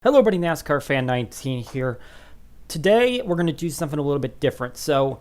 Hello everybody, NASCAR Fan 19 here. Today we're going to do something a little bit different. So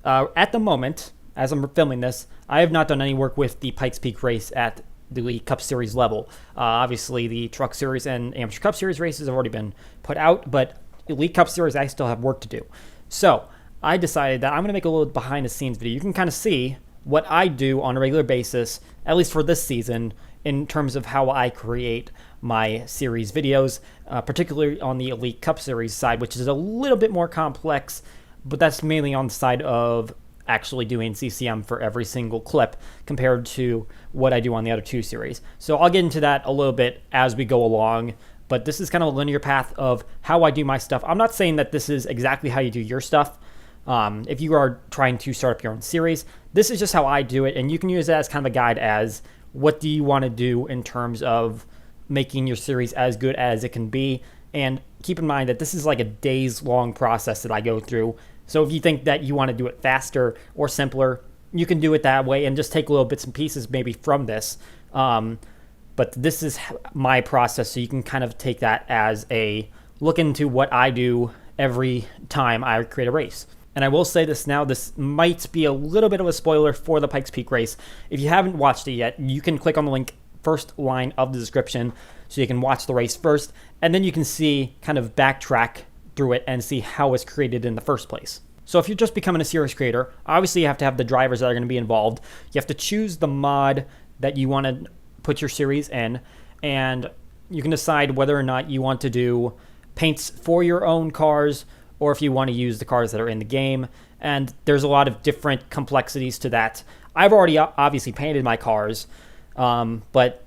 at the moment, as I'm filming this, I have not done any work with the Pikes Peak race at the Elite Cup Series level. Obviously the Truck Series and Amateur Cup Series races have already been put out, but Elite Cup Series I still have work to do. So I decided that I'm going to make a little behind the scenes video. You can kind of see what I do on a regular basis, at least for this season, in terms of how I create my series videos, particularly on the Elite Cup Series side, which is a little bit more complex, but that's mainly on the side of actually doing CCM for every single clip compared to what I do on the other two series. So I'll get into that a little bit as we go along, but this is kind of a linear path of how I do my stuff. I'm not saying that this is exactly how you do your stuff. If you are trying to start up your own series, this is just how I do it, and you can use that as kind of a guide as what do you want to do in terms of making your series as good as it can be. And keep in mind that this is like a days-long process that I go through. So if you think that you want to do it faster or simpler, you can do it that way and just take little bits and pieces maybe from this. But this is my process, so you can kind of take that as a look into what I do every time I create a race. And I will say this now, this might be a little bit of a spoiler for the Pikes Peak race. If you haven't watched it yet, you can click on the link first line of the description so you can watch the race first, and then you can see, kind of backtrack through it and see how it's created in the first place. So if you're just becoming a series creator, obviously you have to have the drivers that are going to be involved. You have to choose the mod that you want to put your series in, and you can decide whether or not you want to do paints for your own cars or if you want to use the cars that are in the game. And there's a lot of different complexities to that. I've already obviously painted my cars, but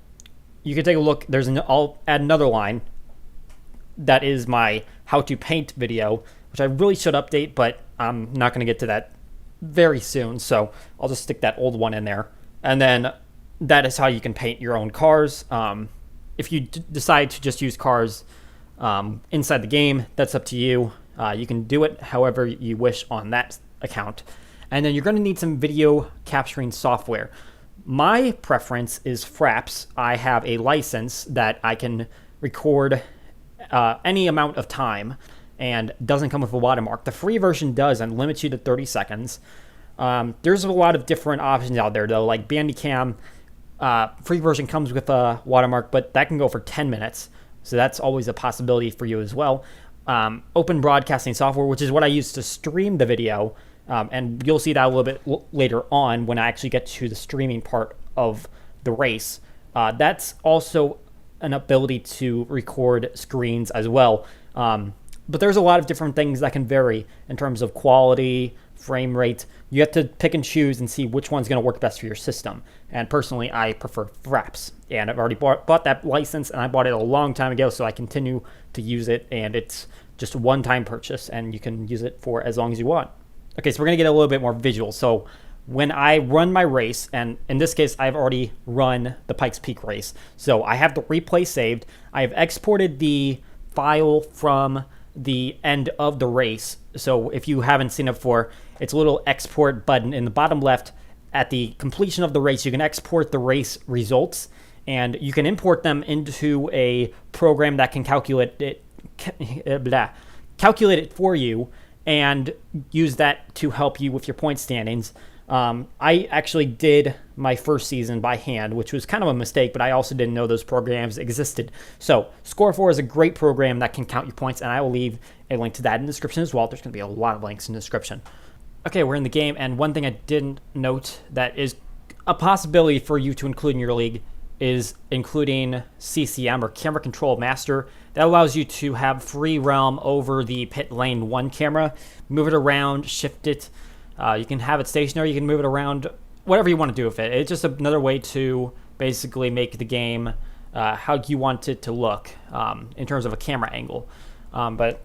you can take a look. I'll add another line that is my how to paint video, which I really should update, but I'm not going to get to that very soon, so I'll just stick that old one in there. And then that is how you can paint your own cars. If you decide to just use cars inside the game, that's up to you. You can do it however you wish on that account. And then you're going to need some video capturing software. My preference is Fraps. I have a license that I can record any amount of time and doesn't come with a watermark. The free version does and limits you to 30 seconds. There's a lot of different options out there though, like Bandicam. Free version comes with a watermark, but that can go for 10 minutes. So that's always a possibility for you as well. Open broadcasting software, which is what I use to stream the video. And you'll see that a little bit later on when I actually get to the streaming part of the race. That's also an ability to record screens as well. But there's a lot of different things that can vary in terms of quality, frame rate. You have to pick and choose and see which one's going to work best for your system. And personally, I prefer Fraps. And I've already bought that license, and I bought it a long time ago, so I continue to use it. And it's just a one-time purchase, and you can use it for as long as you want. Okay, so we're going to get a little bit more visual. So when I run my race, and in this case, I've already run the Pikes Peak race. So I have the replay saved. I have exported the file from the end of the race. So if you haven't seen it before, it's a little export button in the bottom left. At the completion of the race, you can export the race results, and you can import them into a program that can calculate it for you and use that to help you with your point standings. I actually did my first season by hand, which was kind of a mistake, but I also didn't know those programs existed. So Score4 is a great program that can count your points, and I will leave a link to that in the description as well. There's going to be a lot of links in the description. Okay, we're in the game, and one thing I didn't note that is a possibility for you to include in your league is including CCM, or Camera Control Master. That allows you to have free realm over the pit lane 1 camera, move it around, shift it. You can have it stationary, you can move it around, whatever you want to do with it. It's just another way to basically make the game how you want it to look in terms of a camera angle. But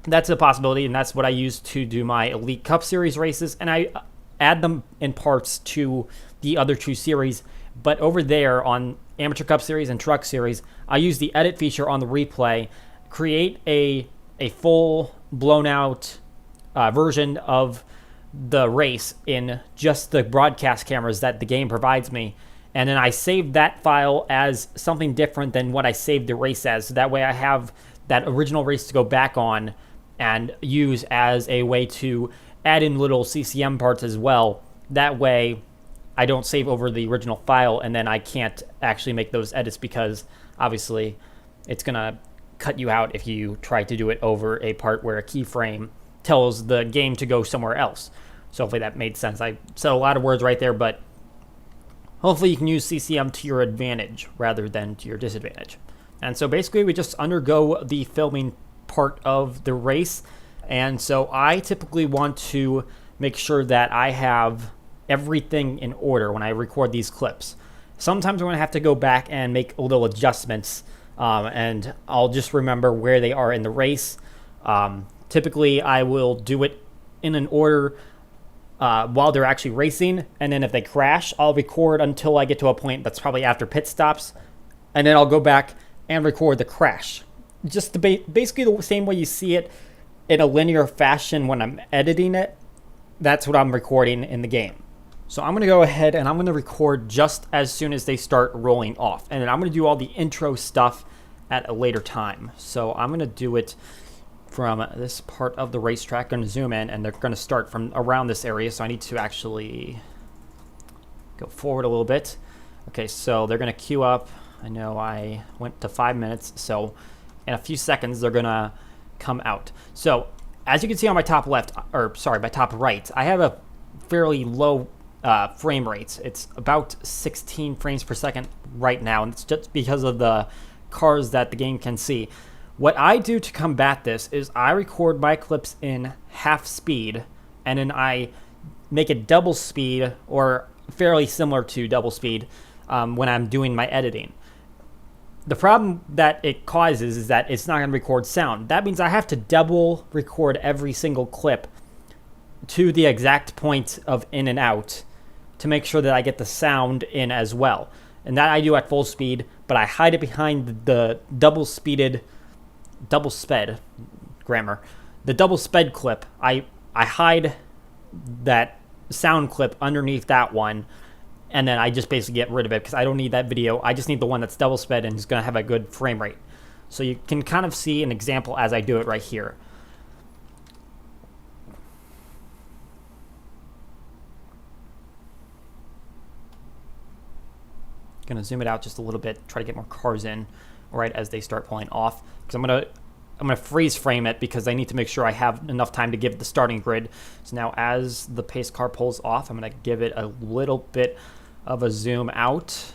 that's a possibility, and that's what I use to do my Elite Cup Series races, and I add them in parts to the other two series. But over there on Amateur Cup Series and Truck Series, I use the edit feature on the replay, create a full blown out version of the race in just the broadcast cameras that the game provides me, and then I save that file as something different than what I saved the race as. So that way I have that original race to go back on and use as a way to add in little CCM parts as well. That way I don't save over the original file and then I can't actually make those edits, because obviously it's going to cut you out if you try to do it over a part where a keyframe tells the game to go somewhere else. So hopefully that made sense. I said a lot of words right there, but hopefully you can use CCM to your advantage rather than to your disadvantage. And so basically we just undergo the filming part of the race. And so I typically want to make sure that I have everything in order when I record these clips. Sometimes I'm going to have to go back and make little adjustments, and I'll just remember where they are in the race. Typically I will do it in an order while they're actually racing, and then if they crash, I'll record until I get to a point that's probably after pit stops, and then I'll go back and record the crash. Just basically the same way you see it in a linear fashion when I'm editing it. That's what I'm recording in the game. So I'm going to go ahead and I'm going to record just as soon as they start rolling off, and then I'm going to do all the intro stuff at a later time. So I'm going to do it from this part of the racetrack. I'm going to zoom in, and they're going to start from around this area, so I need to actually go forward a little bit. Okay, so they're going to queue up. I know I went to 5 minutes, so in a few seconds they're going to come out. So as you can see on my top left, or sorry, my top right, I have a fairly low frame rate. It's about 16 frames per second right now, and it's just because of the cars that the game can see. What I do to combat this is I record my clips in half speed, and then I make it double speed, or fairly similar to double speed, when I'm doing my editing. The problem that it causes is that it's not going to record sound. That means I have to double record every single clip to the exact point of in and out to make sure that I get the sound in as well. And that I do at full speed, but I hide it behind the double sped clip. I hide that sound clip underneath that one, and then I just basically get rid of it because I don't need that video. I just need the one that's double sped and is going to have a good frame rate. So you can kind of see an example as I do it right here. Going to zoom it out just a little bit, try to get more cars in right as they start pulling off, because I'm going to freeze frame it because I need to make sure I have enough time to give the starting grid. So now as the pace car pulls off, I'm going to give it a little bit of a zoom out,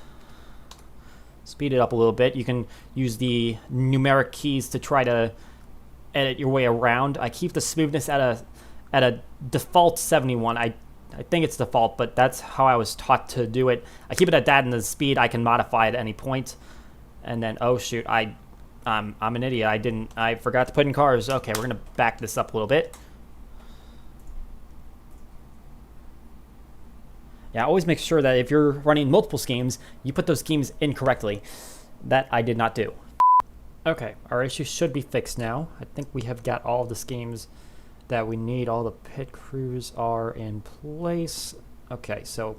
speed it up a little bit. You can use the numeric keys to try to edit your way around. I keep the smoothness at a default 71. I think it's default, but that's how I was taught to do it. I keep it at that, and the speed I can modify at any point. And then, oh shoot, I'm an idiot. I forgot to put in cars. Okay, we're gonna back this up a little bit. Yeah, always make sure that if you're running multiple schemes, you put those schemes in correctly. That I did not do. Okay, our issue should be fixed now. I think we have got all of the schemes that we need. All the pit crews are in place. Okay, so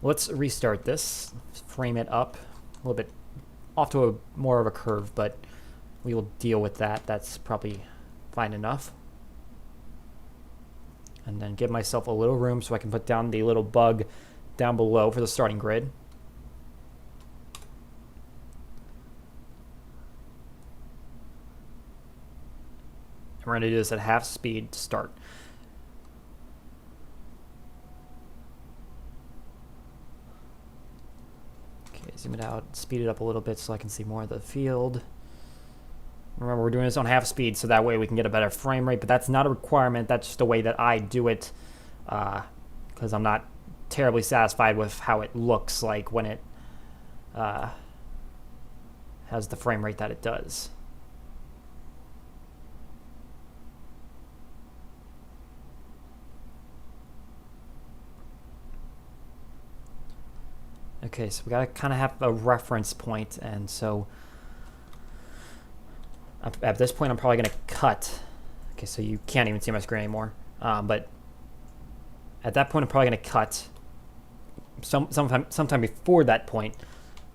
let's restart this, frame it up a little bit off to a more of a curve, but we will deal with that. That's probably fine enough. And then give myself a little room so I can put down the little bug down below for the starting grid. We're going to do this at half speed to start. Okay, zoom it out, speed it up a little bit so I can see more of the field. Remember, we're doing this on half speed so that way we can get a better frame rate, but that's not a requirement. That's just the way that I do it, because I'm not terribly satisfied with how it looks like when it has the frame rate that it does. Okay, so we gotta kind of have a reference point, and so at this point I'm probably gonna cut. Okay, so you can't even see my screen anymore, but at that point I'm probably gonna cut sometime before that point,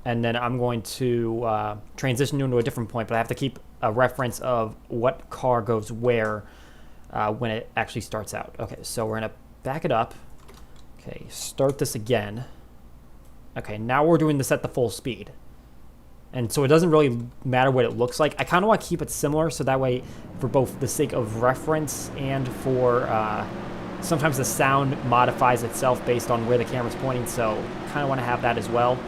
and then I'm going to transition into a different point, but I have to keep a reference of what car goes where when it actually starts out. Okay, so we're gonna back it up. Okay, start this again. Okay, now we're doing this at the full speed. And so it doesn't really matter what it looks like. I kind of want to keep it similar so that way, for both the sake of reference and for sometimes the sound modifies itself based on where the camera's pointing, so kind of want to have that as well.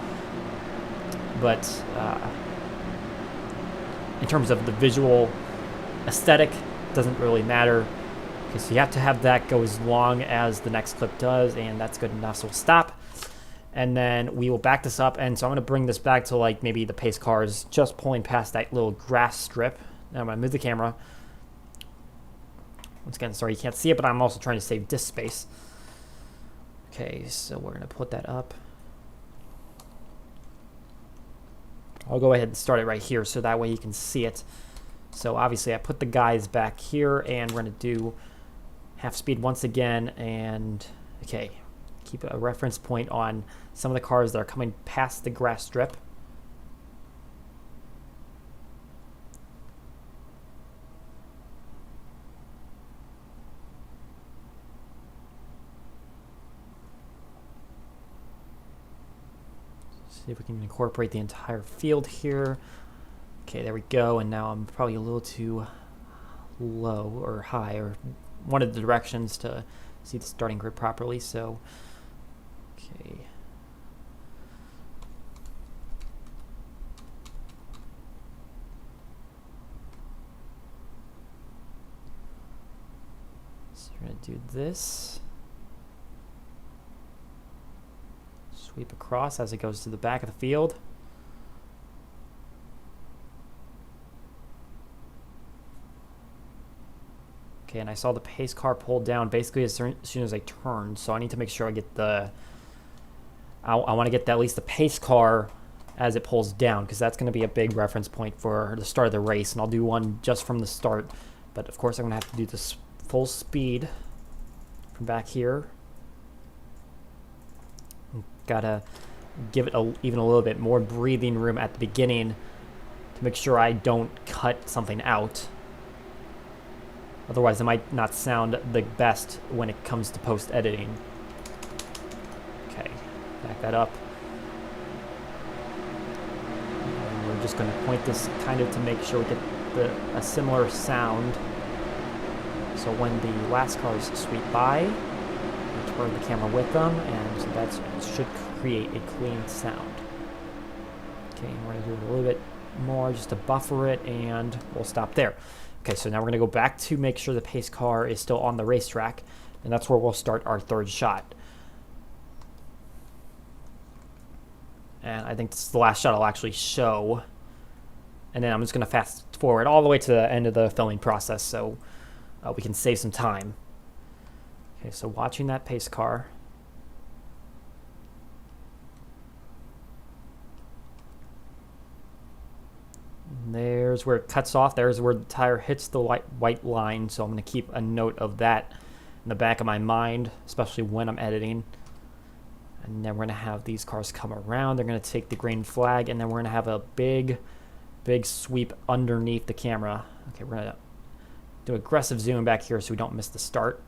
But in terms of the visual aesthetic, doesn't really matter. Okay, so you have to have that go as long as the next clip does, and that's good enough, so we'll stop. And then we will back this up, and so I'm going to bring this back to like maybe the pace car is just pulling past that little grass strip. Now I'm going to move the camera. Once again, sorry you can't see it, but I'm also trying to save disk space. Okay, so we're going to put that up. I'll go ahead and start it right here so that way you can see it. So obviously I put the guys back here, and we're going to do half speed once again, and okay. Keep a reference point on some of the cars that are coming past the grass strip. See if we can incorporate the entire field here. Okay, there we go. And now I'm probably a little too low or high, or one of the directions to see the starting grid properly. So okay. So we're going to do this. Sweep across as it goes to the back of the field. Okay, and I saw the pace car pull down basically as soon as I turned, so I need to make sure I get the... I want to get at least the pace car as it pulls down, because that's going to be a big reference point for the start of the race, and I'll do one just from the start. But of course I'm going to have to do this full speed from back here. Gotta give it even a little bit more breathing room at the beginning to make sure I don't cut something out. Otherwise it might not sound the best when it comes to post-editing. Okay, back that up. And we're just going to point this kind of to make sure we get a similar sound. So when the last cars sweep by, we turn the camera with them, and so that should create a clean sound. Okay, and we're going to do it a little bit more just to buffer it, and we'll stop there. Okay, so now we're going to go back to make sure the pace car is still on the racetrack, and that's where we'll start our third shot. And I think this is the last shot I'll actually show. And then I'm just going to fast forward all the way to the end of the filming process so we can save some time. Okay, so watching that pace car. There's where it cuts off. There's where the tire hits the white line. So I'm going to keep a note of that in the back of my mind, especially when I'm editing. And then we're going to have these cars come around. They're going to take the green flag, and then we're going to have a big sweep underneath the camera. Okay, we're going to do aggressive zoom back here so we don't miss the start.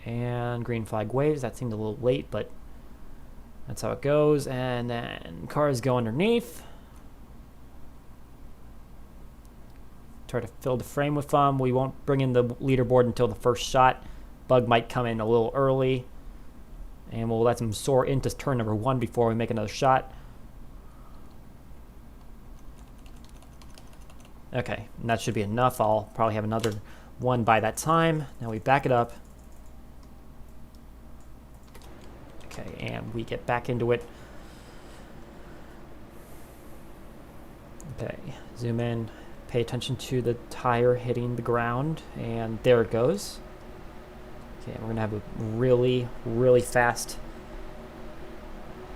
And green flag waves. That seemed a little late, but that's how it goes. And then cars go underneath. Try to fill the frame with them. We won't bring in the leaderboard until the first shot. Bug might come in a little early, and we'll let them soar into turn number 1 before we make another shot. Okay, and that should be enough. I'll probably have another one by that time. Now we back it up. Okay, and we get back into it. Okay, zoom in. Pay attention to the tire hitting the ground, and there it goes. Okay, we're going to have a really fast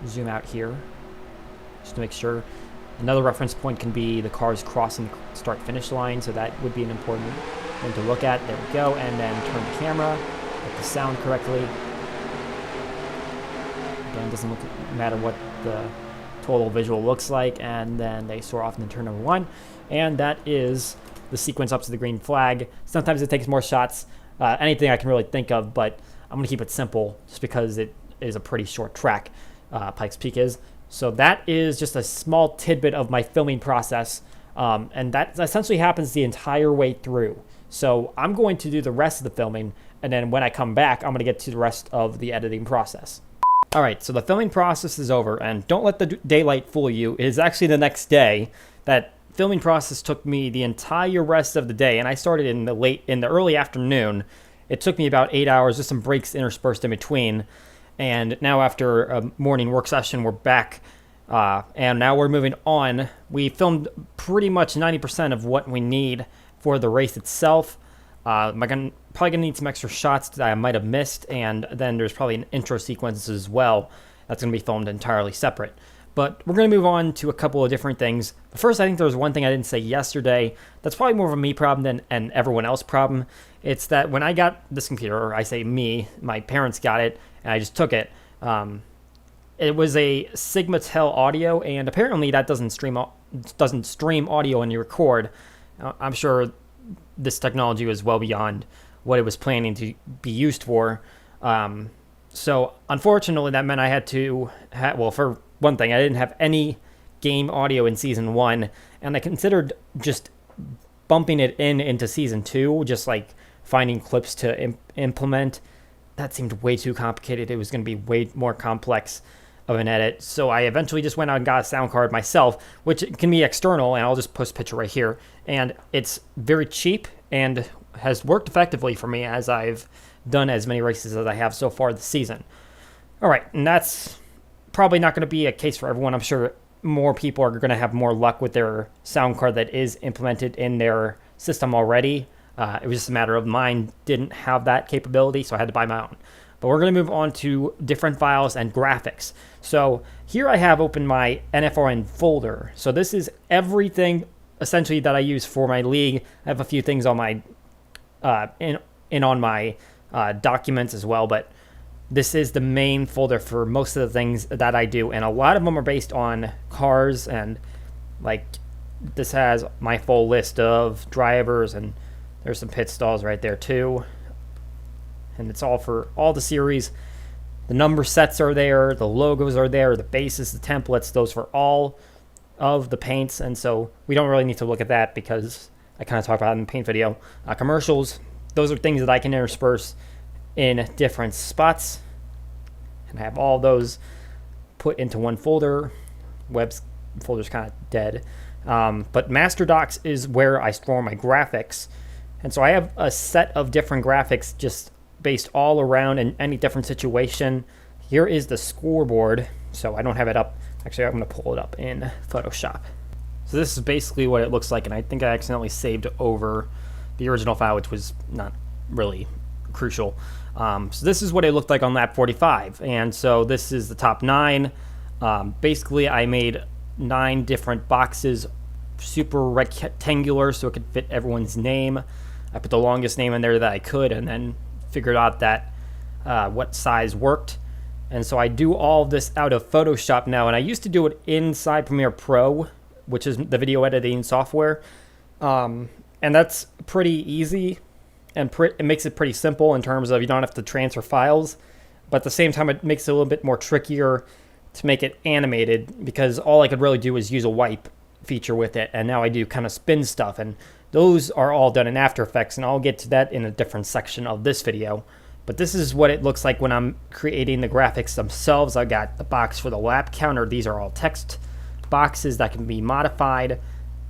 zoom out here, just to make sure. Another reference point can be the cars crossing the start-finish line, so that would be an important thing to look at. There we go, and then turn the camera, get the sound correctly. Again, it doesn't matter what the total visual looks like, and then they soar off into turn number 1, and that is the sequence up to the green flag. Sometimes it takes more shots, anything I can really think of, but I'm going to keep it simple just because it is a pretty short track, Pikes Peak is. So that is just a small tidbit of my filming process, and that essentially happens the entire way through. So I'm going to do the rest of the filming, and then when I come back, I'm going to get to the rest of the editing process. All right, so the filming process is over, and don't let the daylight fool you. It is actually the next day. That filming process took me the entire rest of the day, and I started in the early afternoon. It took me about 8 hours, just some breaks interspersed in between. And now after a morning work session, we're back, and now we're moving on. We filmed pretty much 90% of what we need for the race itself. I'm probably going to need some extra shots that I might have missed, and then there's probably an intro sequence as well that's going to be filmed entirely separate. But we're going to move on to a couple of different things. But first, I think there was one thing I didn't say yesterday that's probably more of a me problem than an everyone else problem. It's that when I got this computer, or I say me, my parents got it, and I just took it. It was a Sigma-Tel audio, and apparently that doesn't stream audio when you record. I'm sure this technology was well beyond what it was planning to be used for. So unfortunately, that meant I had to well, for one thing, I didn't have any game audio in Season 1, and I considered just bumping it into Season 2, just like finding clips to implement. That seemed way too complicated. It was going to be way more complex of an edit. So I eventually just went out and got a sound card myself, which can be external, and I'll just post a picture right here. And it's very cheap and has worked effectively for me as I've done as many races as I have so far this season. All right, and that's probably not going to be a case for everyone. I'm sure more people are going to have more luck with their sound card that is implemented in their system already. It was just a matter of mine didn't have that capability, so I had to buy my own. But we're going to move on to different files and graphics. So here I have open my NFRN folder. So this is everything essentially that I use for my league. I have a few things on my on my documents as well, but this is the main folder for most of the things that I do, and a lot of them are based on cars, and like this has my full list of drivers, and there's some pit stalls right there too. And it's all for all the series. The number sets are there, the logos are there, the bases, the templates, those for all of the paints. And so we don't really need to look at that because I kind of talked about it in the paint video. Commercials, those are things that I can intersperse in different spots. And I have all those put into one folder. Web's folder's kind of dead. But Master Docs is where I store my graphics. And so I have a set of different graphics just based all around in any different situation. Here is the scoreboard. So I don't have it up. Actually, I'm going to pull it up in Photoshop. So this is basically what it looks like, and I think I accidentally saved over the original file, which was not really crucial. So this is what it looked like on lap 45, and so this is the top 9. Basically, I made 9 different boxes, super rectangular, so it could fit everyone's name. I put the longest name in there that I could, and then figured out that what size worked. And so I do all of this out of Photoshop now, and I used to do it inside Premiere Pro, which is the video editing software. And that's pretty easy, and it makes it pretty simple in terms of you don't have to transfer files. But at the same time, it makes it a little bit more trickier to make it animated, because all I could really do is use a wipe feature with it, and now I do kind of spin stuff, and those are all done in After Effects, and I'll get to that in a different section of this video. But this is what it looks like when I'm creating the graphics themselves. I got the box for the lap counter. These are all text boxes that can be modified.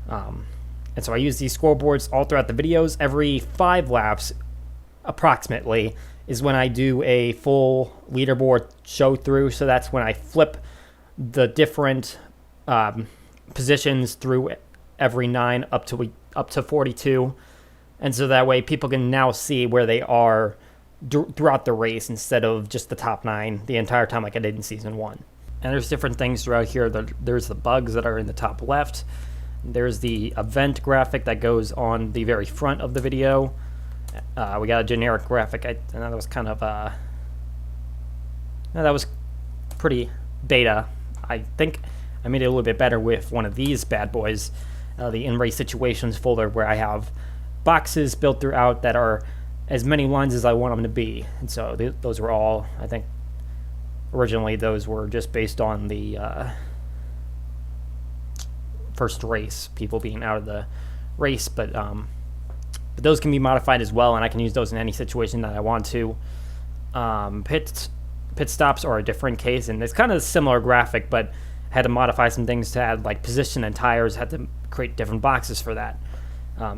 And so I use these scoreboards all throughout the videos. Every 5 laps, approximately, is when I do a full leaderboard show through. So that's when I flip the different positions through every 9 up to 42. And so that way people can now see where they are throughout the race instead of just the top 9 the entire time like I did in Season 1. And there's different things throughout here. There's the bugs that are in the top left. There's the event graphic that goes on the very front of the video. We got a generic graphic. And that was kind of that was pretty beta. I think I made it a little bit better with one of these bad boys, the in-race situations folder, where I have boxes built throughout that are as many lines as I want them to be. And so those were all, I think, originally those were just based on the first race, people being out of the race, but those can be modified as well, and I can use those in any situation that I want to. Pit stops are a different case, and it's kind of a similar graphic, but had to modify some things to add like position and tires, had to create different boxes for that.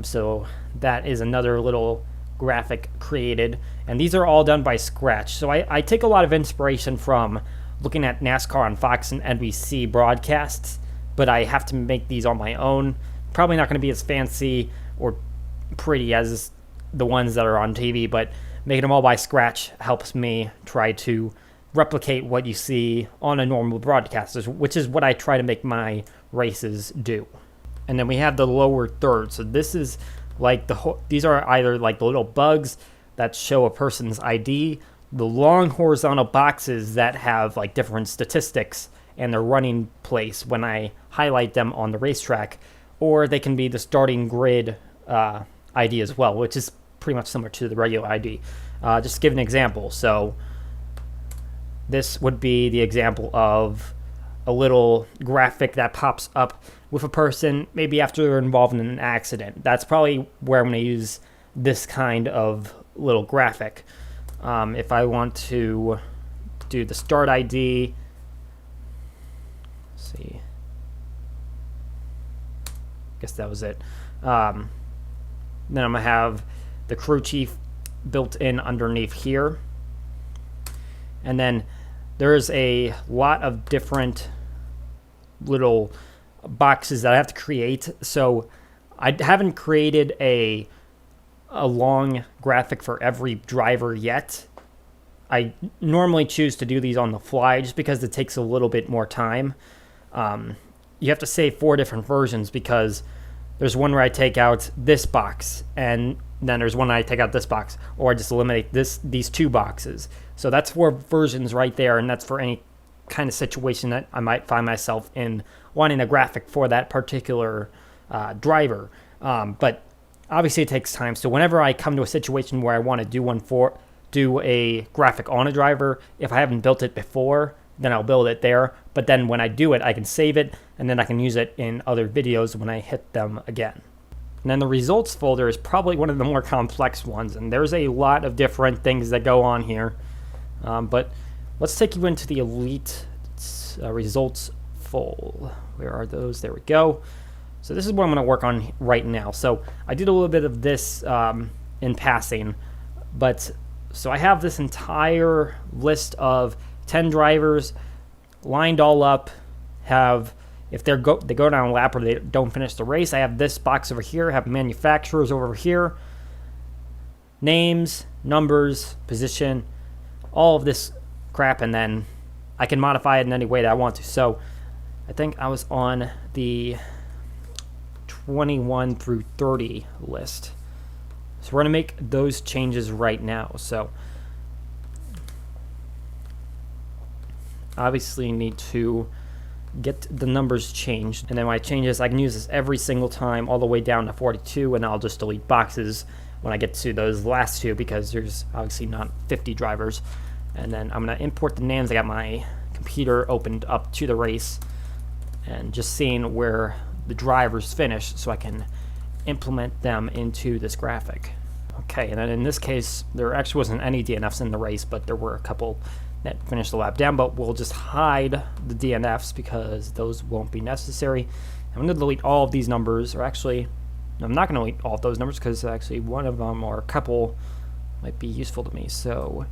So that is another little graphic created, and these are all done by scratch. So I take a lot of inspiration from looking at NASCAR on Fox and NBC broadcasts, but I have to make these on my own. Probably not going to be as fancy or pretty as the ones that are on TV, but making them all by scratch helps me try to replicate what you see on a normal broadcast, which is what I try to make my races do. And then we have the lower third. So this is like these are either like the little bugs that show a person's ID, the long horizontal boxes that have like different statistics and their running place when I highlight them on the racetrack, or they can be the starting grid ID as well, which is pretty much similar to the regular ID. Just to give an example, so this would be the example of a little graphic that pops up with a person maybe after they're involved in an accident. That's probably where I'm going to use this kind of little graphic. If I want to do the start ID, let's see, I guess that was it. Then I'm going to have the crew chief built in underneath here. And then there's a lot of different little boxes that I have to create. So I haven't created a long graphic for every driver yet. I normally choose to do these on the fly just because it takes a little bit more time. You have to save 4 different versions because there's one where I take out this box, and then there's one I take out this box, or I just eliminate these 2 boxes. So that's 4 versions right there, and that's for any kind of situation that I might find myself in wanting a graphic for that particular driver. But obviously it takes time. So whenever I come to a situation where I want to do a graphic on a driver, if I haven't built it before, then I'll build it there. But then when I do it, I can save it, and then I can use it in other videos when I hit them again. And then the results folder is probably one of the more complex ones, and there's a lot of different things that go on here. But let's take you into the Elite results folder. Where are those? There we go. So this is what I'm going to work on right now. So I did a little bit of this in passing, but so I have this entire list of 10 drivers lined all up. If they go down a lap or they don't finish the race, I have this box over here. I have manufacturers over here, names, numbers, position, all of this crap, and then I can modify it in any way that I want to. So I think I was on the 21 through 30 list. So we're going to make those changes right now. So obviously need to get the numbers changed, and then when I change this, I can use this every single time all the way down to 42, and I'll just delete boxes when I get to those last 2 because there's obviously not 50 drivers. And then I'm going to import the names. I got my computer opened up to the race and just seeing where the drivers finish so I can implement them into this graphic. Okay, and then in this case, there actually wasn't any DNFs in the race, but there were a couple that finished the lap down, but we'll just hide the DNFs because those won't be necessary. I'm going to delete all of these numbers, or actually, I'm not going to delete all of those numbers because actually one of them or a couple might be useful to me. So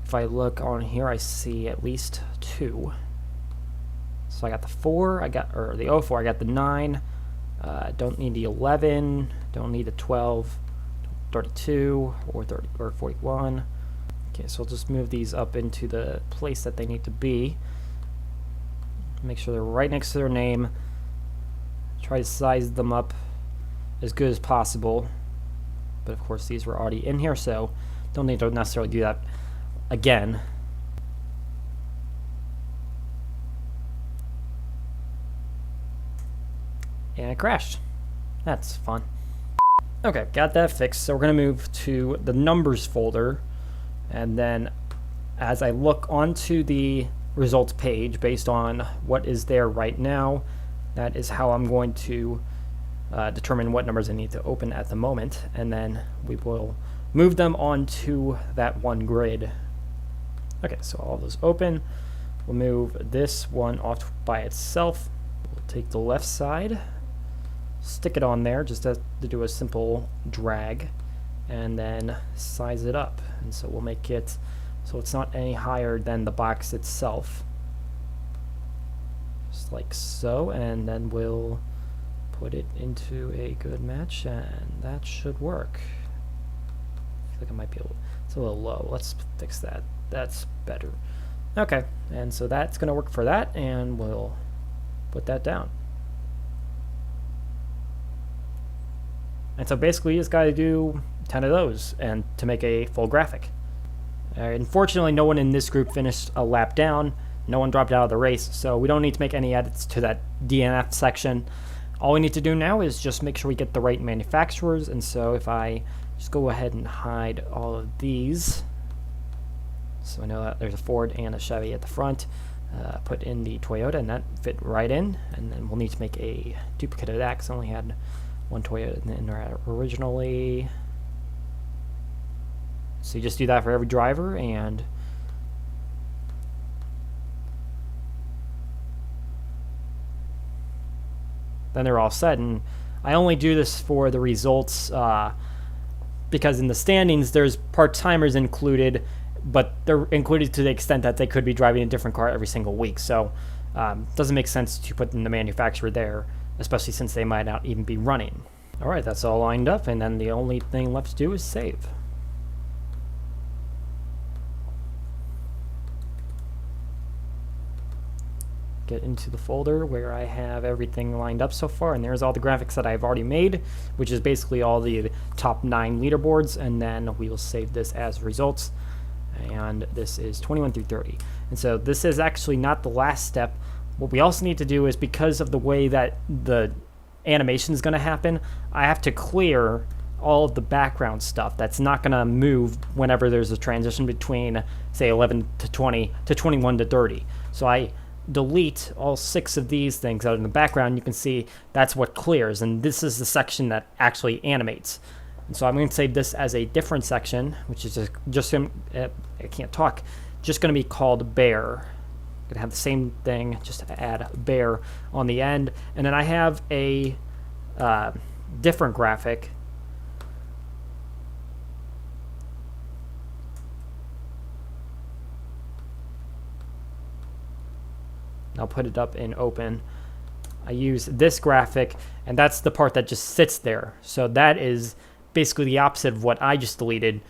if I look on here, I see at least 2. So I got the 4, or the 04, I got the 9, don't need the 11, don't need the 12, 32, or 30, or 41. Okay, so I'll just move these up into the place that they need to be. Make sure they're right next to their name. Try to size them up as good as possible. But of course these were already in here, so don't need to necessarily do that again. and it crashed. That's fun. Okay, got that fixed. So we're going to move to the numbers folder, and then as I look onto the results page based on what is there right now, that is how I'm going to determine what numbers I need to open at the moment, and then we will move them onto that one grid. Okay, so all those open. We'll move this one off by itself. We'll take the left side, stick it on there just to do a simple drag, and then size it up. And so we'll make it so it's not any higher than the box itself. Just like so, and then we'll put it into a good match, and that should work. I feel like it might be it's a little low. Let's fix that. That's better. Okay, and so that's going to work for that, and we'll put that down. And so basically you just got to do 10 of those and to make a full graphic. Unfortunately, no one in this group finished a lap down. No one dropped out of the race, so we don't need to make any edits to that DNF section. All we need to do now is just make sure we get the right manufacturers, and so if I just go ahead and hide all of these, so I know that there's a Ford and a Chevy at the front, put in the Toyota, and that fit right in, and then we'll need to make a duplicate of that because I only had one Toyota in there originally. So you just do that for every driver, and then they're all set. And I only do this for the results because in the standings there's part-timers included, but they're included to the extent that they could be driving a different car every single week. So it doesn't make sense to put in the manufacturer there, especially since they might not even be running. All right, that's all lined up, and then the only thing left to do is save. Get into the folder where I have everything lined up so far, and there's all the graphics that I've already made, which is basically all the top 9 leaderboards, and then we will save this as results. And this is 21 through 30. And so this is actually not the last step. What we also need to do is, because of the way that the animation is going to happen, I have to clear all of the background stuff that's not going to move whenever there's a transition between, say, 11 to 20 to 21 to 30. So I delete all 6 of these things out in the background. You can see that's what clears, and this is the section that actually animates. And so I'm going to save this as a different section, which is just I can't talk, just going to be called bear. Going to have the same thing, just add bear on the end, and then I have a different graphic. I'll put it up in open. I use this graphic, and that's the part that just sits there. So that is basically the opposite of what I just deleted,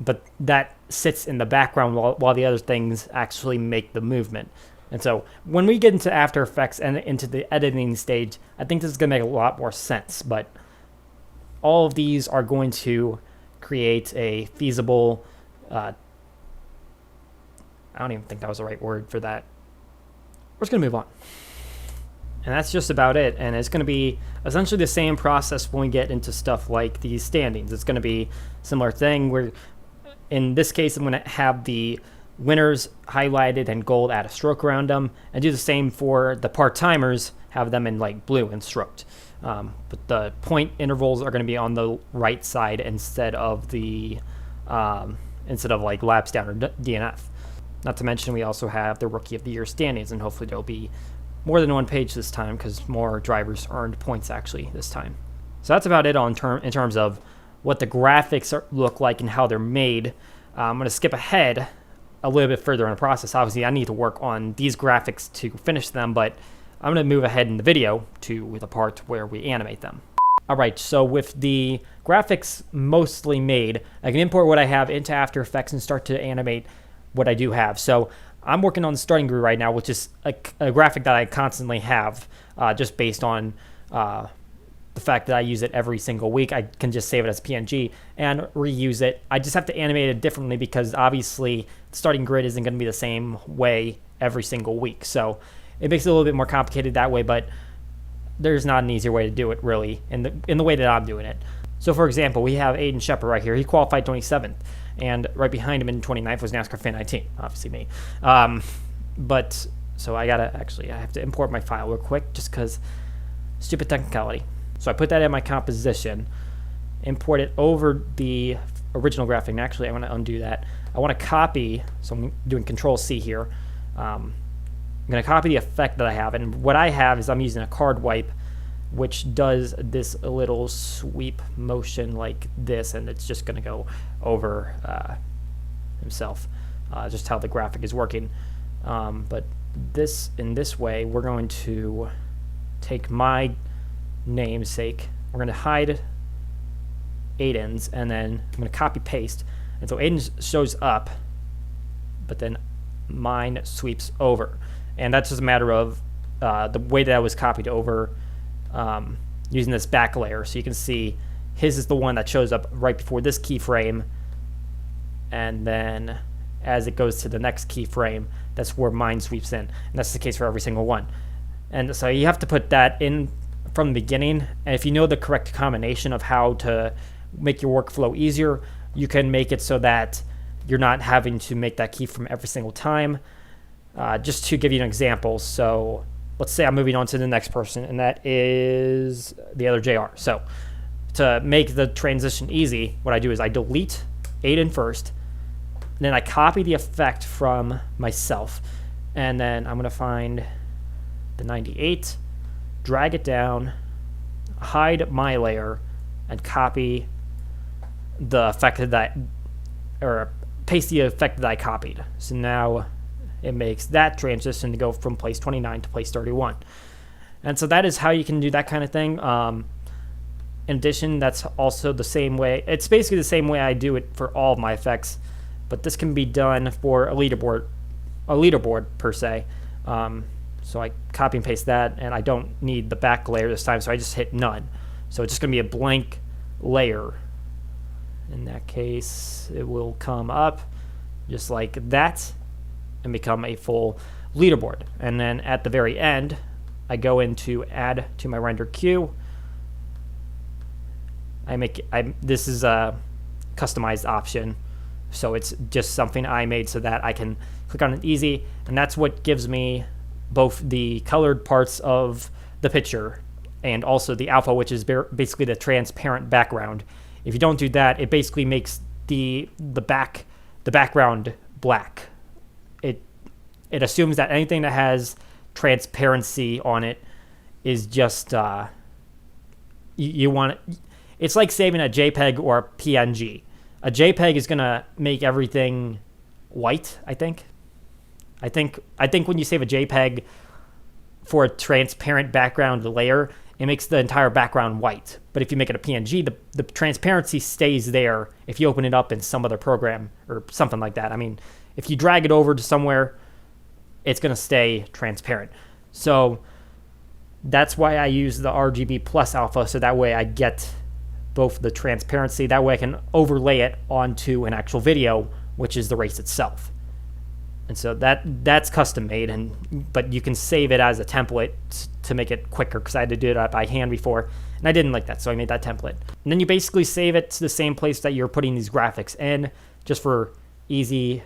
but that sits in the background while the other things actually make the movement. And so when we get into After Effects and into the editing stage, I think this is going to make a lot more sense, but all of these are going to create a feasible, I don't even think that was the right word for that. We're just going to move on. And that's just about it. And it's going to be essentially the same process when we get into stuff like these standings. It's going to be a similar thing where, in this case, I'm going to have the winners highlighted and gold, add a stroke around them, and do the same for the part-timers, have them in like blue and stroked. But the point intervals are going to be on the right side instead of the like laps down or DNF. Not to mention we also have the Rookie of the Year standings, and hopefully there'll be more than one page this time because more drivers earned points actually this time. So that's about it in terms of what the graphics look like and how they're made. I'm going to skip ahead a little bit further in the process. Obviously, I need to work on these graphics to finish them, but I'm going to move ahead in the video to the part where we animate them. All right, so with the graphics mostly made, I can import what I have into After Effects and start to animate what I do have. So I'm working on the starting grid right now, which is a graphic that I constantly have, just based on the fact that I use it every single week. I can just save it as PNG and reuse it. I just have to animate it differently because obviously the starting grid isn't going to be the same way every single week. So it makes it a little bit more complicated that way, but there's not an easier way to do it, really, in the way that I'm doing it. So, for example, we have Aiden Shepard right here. He qualified 27th, and right behind him in 29th was NASCAR Fan 19, obviously me. But so I have to import my file real quick, just because stupid technicality. So I put that in my composition, import it over the original graphic. And actually, I want to undo that. I want to copy, so I'm doing Control C here. I'm going to copy the effect that I have, and what I have is I'm using a card wipe, which does this little sweep motion like this, and it's just going to go over himself, just how the graphic is working. But in this way, we're going to take my namesake, we're going to hide Aiden's, and then I'm going to copy paste, and so Aiden's shows up, but then mine sweeps over, and that's just a matter of the way that I was copied over, using this back layer. So you can see his is the one that shows up right before this keyframe, and then as it goes to the next keyframe, that's where mine sweeps in, and that's the case for every single one. And so you have to put that in from the beginning, and if you know the correct combination of how to make your workflow easier, you can make it so that you're not having to make that keyframe every single time. Just to give you an example, so let's say I'm moving on to the next person, and that is the other JR. So to make the transition easy, what I do is I delete Aiden first, and then I copy the effect from myself, and then I'm going to find the 98, drag it down, hide my layer, and copy the effect that, or paste the effect that I copied. So now it makes that transition to go from place 29 to place 31. And so that is how you can do that kind of thing. In addition, that's also the same way. It's basically the same way I do it for all of my effects, but this can be done for a leaderboard per se. So I copy and paste that, and I don't need the back layer this time, so I just hit none. So it's just going to be a blank layer. In that case, it will come up just like that and become a full leaderboard. And then at the very end, I go into add to my render queue. This is a customized option, so it's just something I made so that I can click on it easy, and that's what gives me both the colored parts of the picture and also the alpha, which is basically the transparent background. If you don't do that, it basically makes the background black. It assumes that anything that has transparency on it is just you want it. It's like saving a JPEG or a PNG. A JPEG is gonna make everything white, I think when you save a JPEG for a transparent background layer, it makes the entire background white. But if you make it a PNG, the transparency stays there if you open it up in some other program or something like that. I mean, if you drag it over to somewhere, it's going to stay transparent. So that's why I use the RGB plus alpha, so that way I get both the transparency, that way I can overlay it onto an actual video, which is the race itself. And so that's custom made, but you can save it as a template to make it quicker, because I had to do it by hand before, and I didn't like that, so I made that template. And then you basically save it to the same place that you're putting these graphics in, just for easy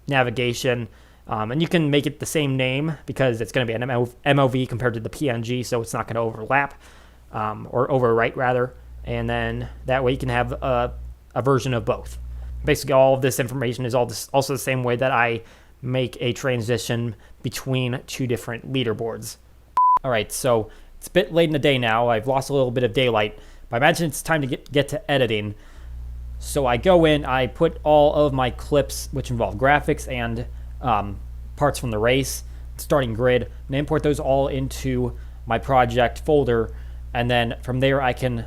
navigation. And you can make it the same name, because it's going to be an MOV compared to the PNG, so it's not going to overlap, or overwrite rather. And then that way you can have a version of both. Basically, all of this information is also the same way that I make a transition between two different leaderboards. All right, so it's a bit late in the day now. I've lost a little bit of daylight, but I imagine it's time to get to editing. So I go in, I put all of my clips, which involve graphics and parts from the race, starting grid, and import those all into my project folder, and then from there I can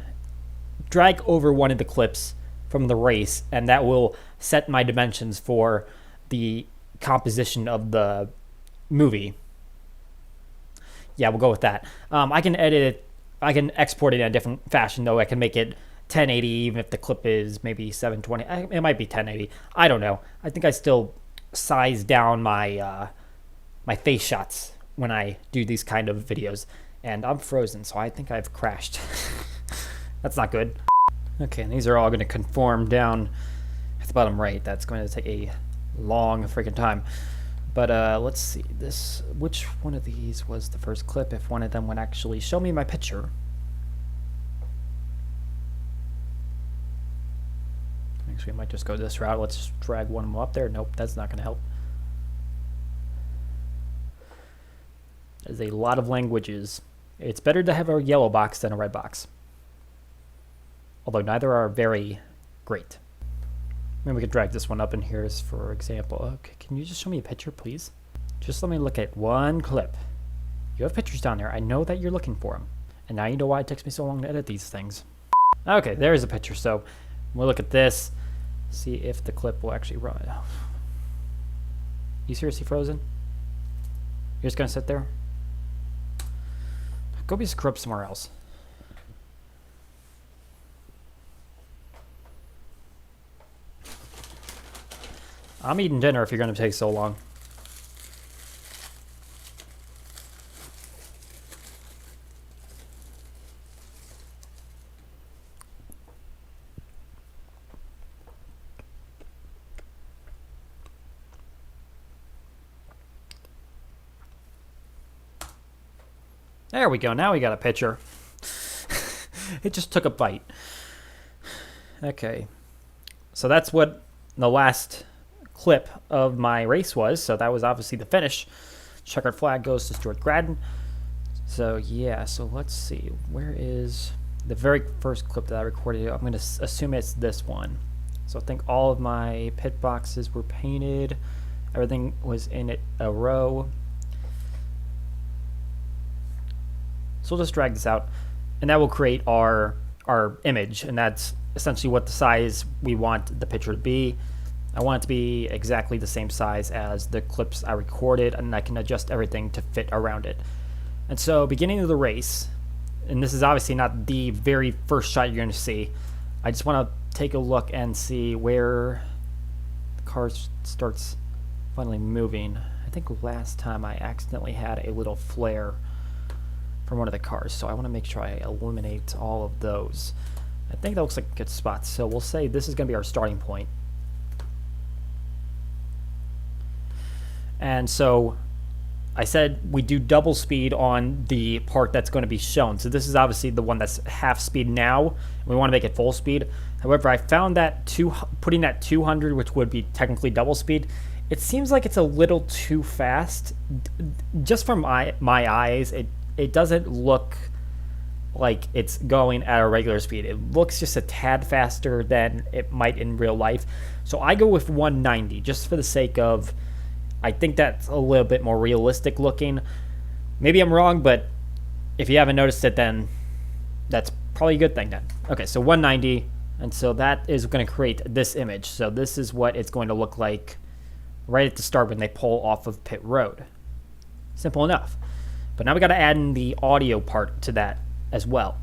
drag over one of the clips from the race, and that will set my dimensions for the composition of the movie. Yeah, we'll go with that. I can edit it, I can export it in a different fashion though. I can make it 1080 even if the clip is maybe 720. It might be 1080. I don't know. I think I still size down my my face shots when I do these kind of videos. And I'm frozen, so I think I've crashed. That's not good. Okay, and these are all going to conform down at the bottom right. That's going to take a long freaking time. But let's see, which one of these was the first clip, if one of them would actually show me my picture. Actually, we might just go this route. Let's drag one of them up there. Nope, that's not going to help. There's a lot of languages. It's better to have a yellow box than a red box. Although neither are very great. Maybe we could drag this one up in here, for example. Okay, can you just show me a picture, please? Just let me look at one clip. You have pictures down there. I know that you're looking for them. And now you know why it takes me so long to edit these things. Okay, there's a picture. So we'll look at this. See if the clip will actually run. You seriously frozen? You're just gonna sit there? Go be scrubbed somewhere else. I'm eating dinner if you're gonna take so long. There we go, now we got a picture. It just took a bite. Okay, so that's what the last clip of my race was. So that was obviously the finish. Checkered flag goes to Stuart Gradden. So yeah, so let's see. Where is the very first clip that I recorded? I'm going to assume it's this one. So I think all of my pit boxes were painted. Everything was in a row. So we'll just drag this out, and that will create our image, and that's essentially what the size we want the picture to be. I want it to be exactly the same size as the clips I recorded, and I can adjust everything to fit around it. And so beginning of the race, and this is obviously not the very first shot you're going to see, I just want to take a look and see where the car starts finally moving. I think last time I accidentally had a little flare from one of the cars, so I want to make sure I eliminate all of those. I think that looks like a good spot, so we'll say this is going to be our starting point. And so I said we do double speed on the part that's going to be shown. So this is obviously the one that's half speed now. We want to make it full speed. However, I found that putting that 200, which would be technically double speed, it seems like it's a little too fast. Just from my eyes, it doesn't look like it's going at a regular speed. It looks just a tad faster than it might in real life. So I go with 190 just for the sake of, I think that's a little bit more realistic looking. Maybe I'm wrong, but if you haven't noticed it, then that's probably a good thing then. Okay, so 190, and so that is going to create this image. So this is what it's going to look like right at the start when they pull off of pit road. Simple enough. But now we got to add in the audio part to that as well.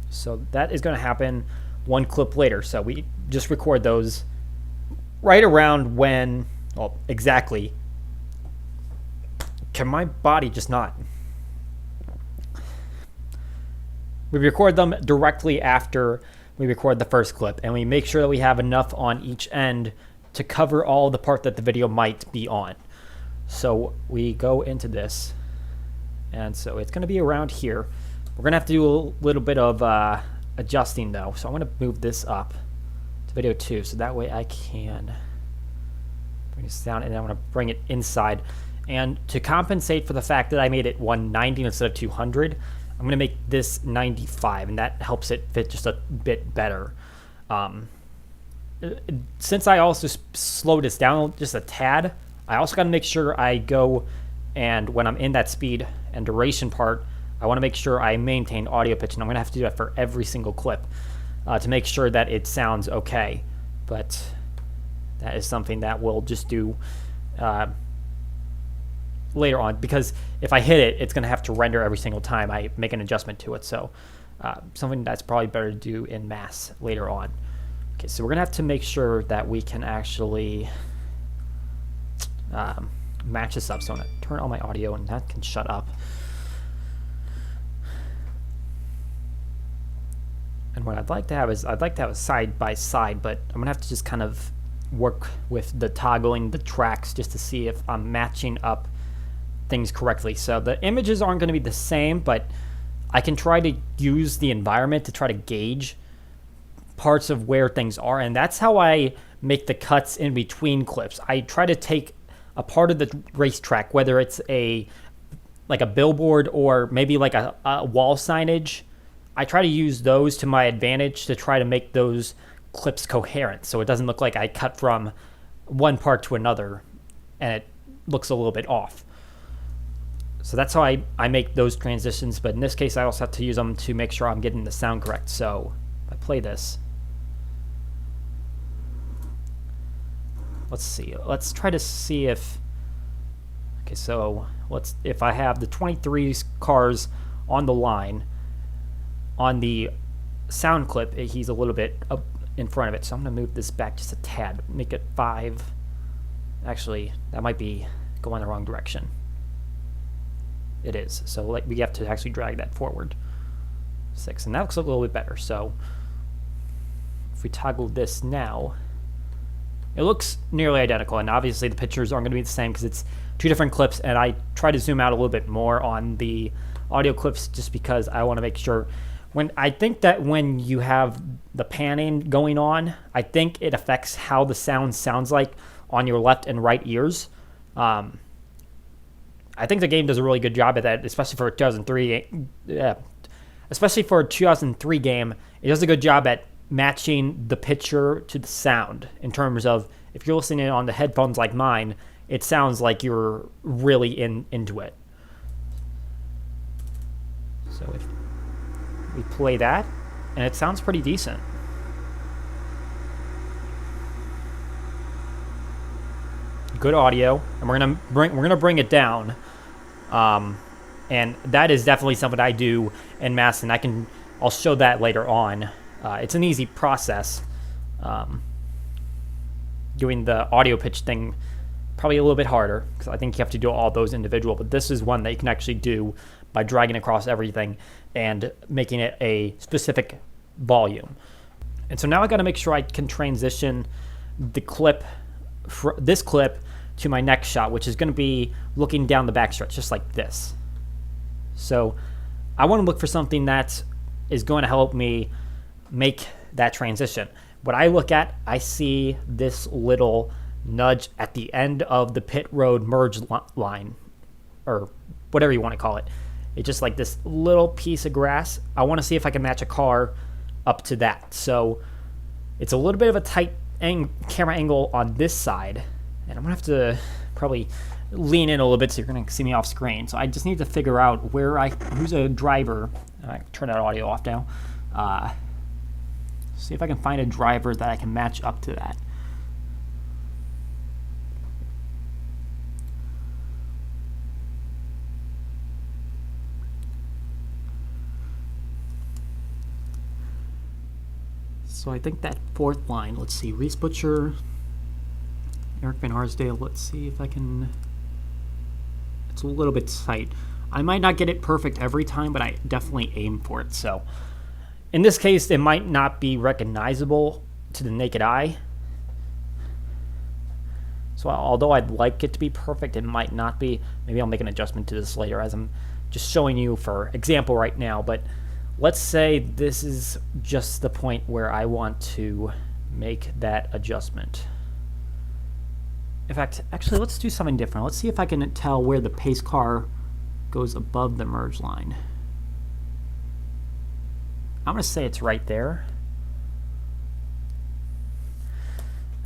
So that is going to happen one clip later. So we just record those right around when, well, exactly. Can my body just not? We record them directly after we record the first clip, and we make sure that we have enough on each end to cover all the part that the video might be on. So we go into this, and so it's going to be around here. We're going to have to do a little bit of adjusting though. So I'm going to move this up to video 2, so that way I can bring this down, and then I'm going to bring it inside. And to compensate for the fact that I made it 190 instead of 200, I'm going to make this 95, and that helps it fit just a bit better. Since I also slowed this down just a tad, I also got to make sure I go, and when I'm in that speed and duration part, I want to make sure I maintain audio pitch, and I'm going to have to do that for every single clip to make sure that it sounds okay. But that is something that we'll just do later on, because if I hit it, it's going to have to render every single time I make an adjustment to it. So something that's probably better to do in mass later on. Okay, so we're going to have to make sure that we can actually match this up. So I'm going to turn on my audio, and that can shut up. And what I'd like to have is I'd like to have a side by side, but I'm gonna have to just kind of work with the toggling the tracks just to see if I'm matching up things correctly. So the images aren't going to be the same, but I can try to use the environment to try to gauge parts of where things are, and that's how I make the cuts in between clips. I try to take a part of the racetrack, whether it's like a billboard or maybe like a wall signage. I try to use those to my advantage to try to make those clips coherent, so it doesn't look like I cut from one part to another and it looks a little bit off. So that's how I make those transitions, but in this case I also have to use them to make sure I'm getting the sound correct. So if I play this, let's see, let's try to see if, okay, so if I have the 23 cars on the line, on the sound clip he's a little bit up in front of it, so I'm going to move this back just a tad, make it 5. Actually, that might be going the wrong direction. It is, so like we have to actually drag that forward 6, and that looks a little bit better. So if we toggle this now, it looks nearly identical, and obviously the pictures aren't going to be the same because it's 2 different clips, and I try to zoom out a little bit more on the audio clips just because I want to make sure. I think that when you have the panning going on, I think it affects how the sound sounds like on your left and right ears. I think the game does a really good job at that, especially for a 2003. Especially for a 2003 game, it does a good job at matching the picture to the sound. In terms of if you're listening on the headphones like mine, it sounds like you're really into it. So if we play that, and it sounds pretty decent. Good audio, and we're gonna bring it down, and that is definitely something I do in Mass, and I'll show that later on. It's an easy process. Doing the audio pitch thing probably a little bit harder because I think you have to do all those individual, but this is one that you can actually do by dragging across everything and making it a specific volume. And so now I got to make sure I can transition the clip, this clip, to my next shot, which is going to be looking down the backstretch, just like this. So I want to look for something that is going to help me make that transition. What I look at, I see this little nudge at the end of the pit road merge line, or whatever you want to call it. It's just like this little piece of grass. I want to see if I can match a car up to that. So it's a little bit of a tight camera angle on this side, and I'm gonna have to probably lean in a little bit so you're gonna see me off screen. So I just need to figure out who's a driver. I turn that audio off now. See if I can find a driver that I can match up to that. So I think that 4th line, let's see, Reese Butcher, Eric Van Arsdale, let's see if I can, it's a little bit tight. I might not get it perfect every time, but I definitely aim for it. So in this case, it might not be recognizable to the naked eye. So although I'd like it to be perfect, it might not be. Maybe I'll make an adjustment to this later as I'm just showing you for example right now, but let's say this is just the point where I want to make that adjustment. In fact, actually, let's do something different. Let's see if I can tell where the pace car goes above the merge line. I'm going to say it's right there.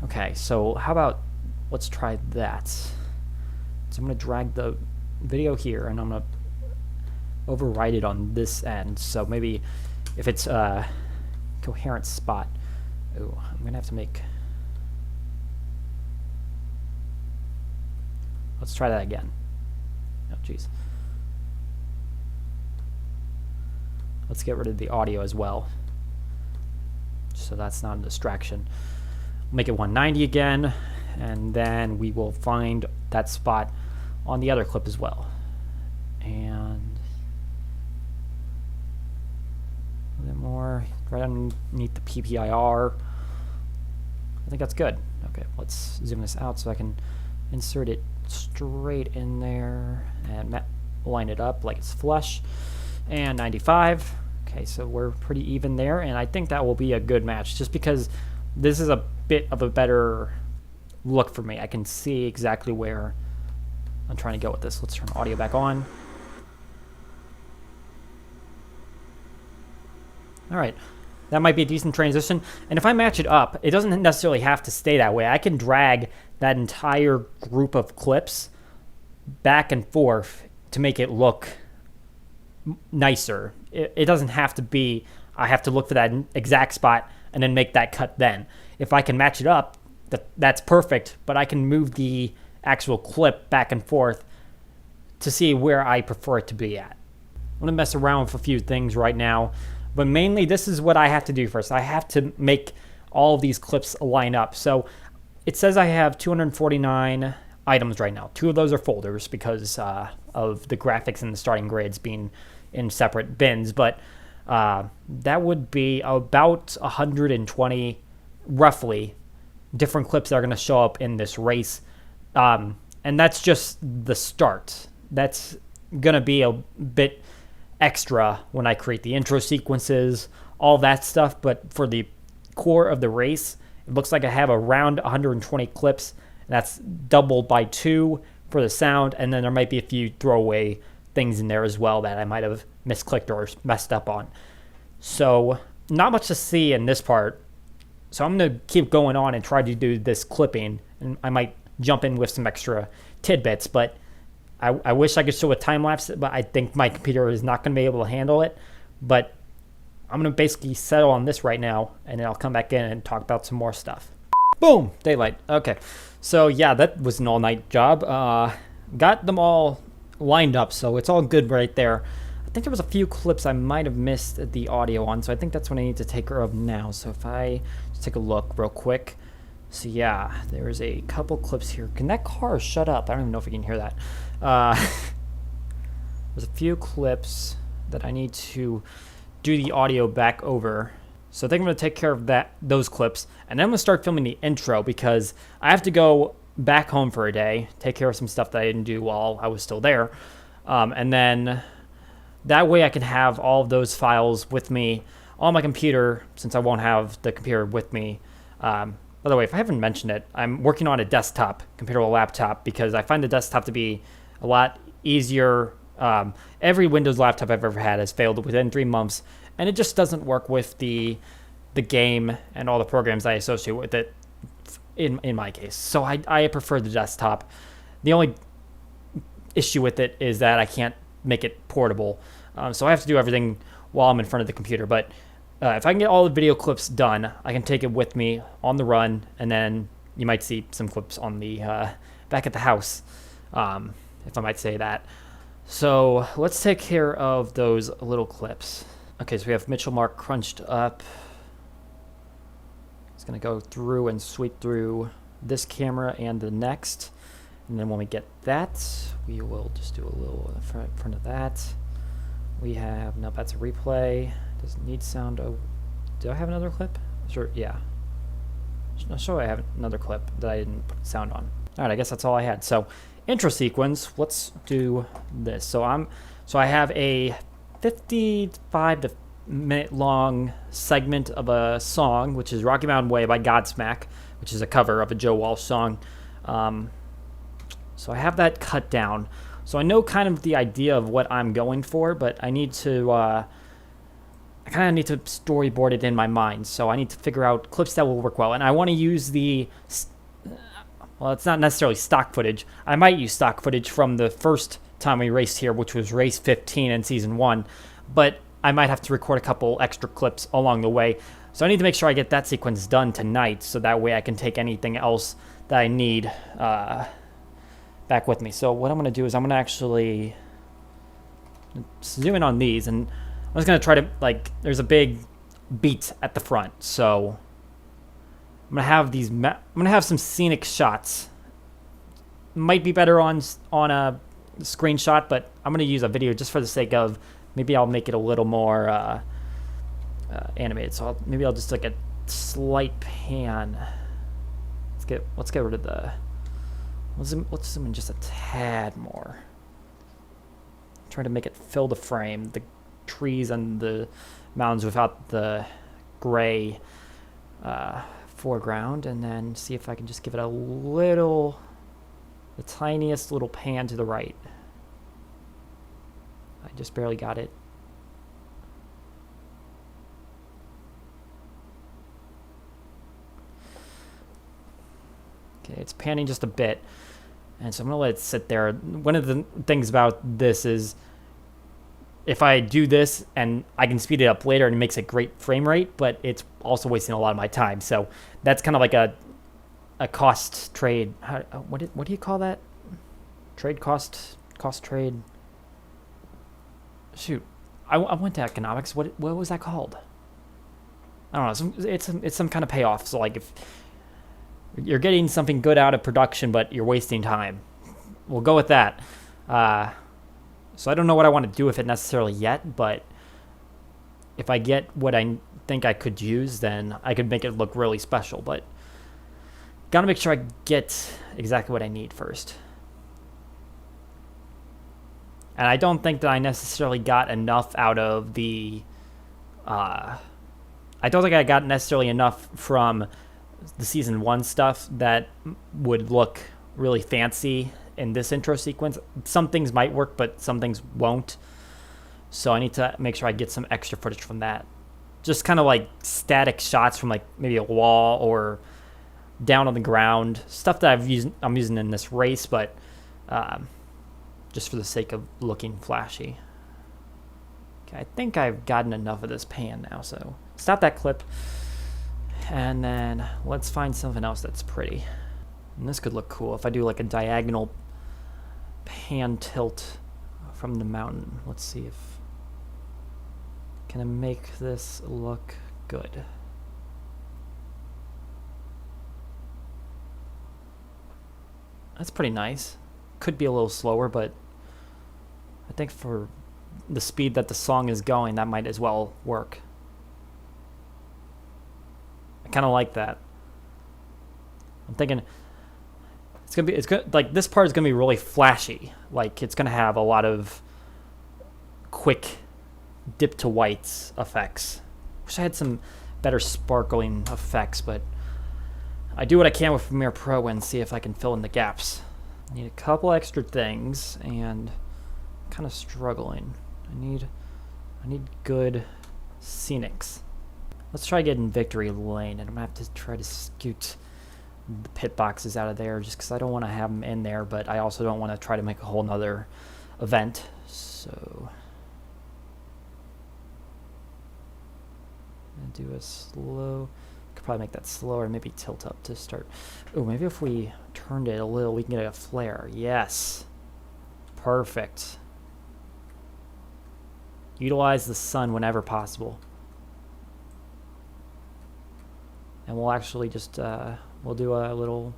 Okay, so how about let's try that. So I'm going to drag the video here, and I'm going to override it on this end. So maybe if it's a coherent spot, oh, I'm gonna have to make. Let's try that again. Oh, geez. Let's get rid of the audio as well, so that's not a distraction. Make it 190 again, and then we will find that spot on the other clip as well. And a bit more. right underneath the PPIR. I think that's good. Okay, let's zoom this out so I can insert it straight in there and line it up like it's flush. And 95. Okay, so we're pretty even there, and I think that will be a good match just because this is a bit of a better look for me. I can see exactly where I'm trying to go with this. Let's turn audio back on. All right, that might be a decent transition. And if I match it up, it doesn't necessarily have to stay that way. I can drag that entire group of clips back and forth to make it look nicer. It doesn't have to be, I have to look for that exact spot and then make that cut then. If I can match it up, that's perfect, but I can move the actual clip back and forth to see where I prefer it to be at. I'm going to mess around with a few things right now, but mainly this is what I have to do first. I have to make all of these clips line up. So it says I have 249 items right now. 2 of those are folders because of the graphics and the starting grids being in separate bins, but that would be about 120 roughly different clips that are going to show up in this race, and that's just the start. That's going to be a bit extra when I create the intro sequences, all that stuff, but for the core of the race, it looks like I have around 120 clips. That's doubled by 2 for the sound, and then there might be a few throwaway things in there as well that I might have misclicked or messed up on. So not much to see in this part. So I'm going to keep going on and try to do this clipping, and I might jump in with some extra tidbits, but I wish I could show a time-lapse, but I think my computer is not going to be able to handle it. But I'm going to basically settle on this right now, and then I'll come back in and talk about some more stuff. Boom! Daylight. Okay. So yeah, that was an all-night job. Got them all lined up, so it's all good right there. I think there was a few clips I might have missed the audio on, so I think that's what I need to take care of now. So if I just take a look real quick. So yeah, there's a couple clips here. Can that car shut up? I don't even know if you can hear that. There's a few clips that I need to do the audio back over. So I think I'm going to take care of those clips, and then I'm going to start filming the intro because I have to go back home for a day, take care of some stuff that I didn't do while I was still there, and then that way I can have all of those files with me on my computer since I won't have the computer with me. By the way, if I haven't mentioned it, I'm working on a desktop compared to a laptop because I find the desktop to be a lot easier. Every Windows laptop I've ever had has failed within 3 months, and it just doesn't work with the game and all the programs I associate with it in my case. So I prefer the desktop. The only issue with it is that I can't make it portable. So I have to do everything while I'm in front of the computer. But if I can get all the video clips done, I can take it with me on the run, and then you might see some clips on the back at the house, if I might say that. So let's take care of those little clips. Okay, so we have Mitchell Mark crunched up. It's going to go through and sweep through this camera and the next. And then when we get that, we will just do a little in front of that. We have, no, that's a replay. Doesn't need sound. Oh, do I have another clip? Sure, yeah. I'm sure I have another clip that I didn't put sound on. All right, I guess that's all I had. So intro sequence, let's do this. So I have a 55 minute long segment of a song, which is Rocky Mountain Way by Godsmack, which is a cover of a Joe Walsh song. So I have that cut down. So I know kind of the idea of what I'm going for, but I need to, I kind of need to storyboard it in my mind. So I need to figure out clips that will work well. And I want to use well, it's not necessarily stock footage. I might use stock footage from the first time we raced here, which was race 15 in season 1, but I might have to record a couple extra clips along the way. So I need to make sure I get that sequence done tonight, so that way I can take anything else that I need back with me. So what I'm going to do is I'm going to actually zoom in on these, and I'm just going to try to, like, there's a big beat at the front, so I'm gonna have some scenic shots. Might be better on a screenshot, but I'm gonna use a video just for the sake of maybe I'll make it a little more animated. So maybe I'll just like a slight pan. Let's get rid of the. Let's zoom in just a tad more. Try to make it fill the frame, the trees and the mountains without the gray foreground, and then see if I can just give it the tiniest little pan to the right. I just barely got it. Okay, it's panning just a bit, and so I'm gonna let it sit there. One of the things about this is if I do this and I can speed it up later and it makes a great frame rate, but it's also wasting a lot of my time. So that's kind of like a cost trade. What do you call that? Trade cost trade. Shoot, I went to economics. What was that called? I don't know. It's some kind of payoff. So like if you're getting something good out of production, but you're wasting time, we'll go with that. So I don't know what I want to do with it necessarily yet, but if I get what I think I could use, then I could make it look really special. But gotta make sure I get exactly what I need first. And I don't think that I necessarily got enough out of the... I don't think I got necessarily enough from the Season 1 stuff that would look really fancy in this intro sequence. Some things might work, but some things won't. So I need to make sure I get some extra footage from that. Just kind of like static shots from like maybe a wall or down on the ground. Stuff that I'm using in this race, but just for the sake of looking flashy. Okay, I think I've gotten enough of this pan now, so stop that clip. And then let's find something else that's pretty. And this could look cool if I do like a diagonal pan tilt from the mountain. Let's see if can I make this look good. That's pretty nice. Could be a little slower, but I think for the speed that the song is going, that might as well work. I kind of like that. I'm thinking it's good. Like this part is gonna be really flashy. Like it's gonna have a lot of quick dip to whites effects. Wish I had some better sparkling effects, but I do what I can with Premiere Pro and see if I can fill in the gaps. I need a couple extra things and I'm kind of struggling. I need good scenics. Let's try getting Victory Lane, and I'm gonna have to try to scoot the pit boxes out of there just because I don't want to have them in there, but I also don't want to try to make a whole nother event. So I'm gonna do a slow. Could probably make that slower, maybe tilt up to start. Oh, maybe if we turned it a little, we can get a flare. Yes, perfect. Utilize the sun whenever possible. And we'll actually just, we'll do a little,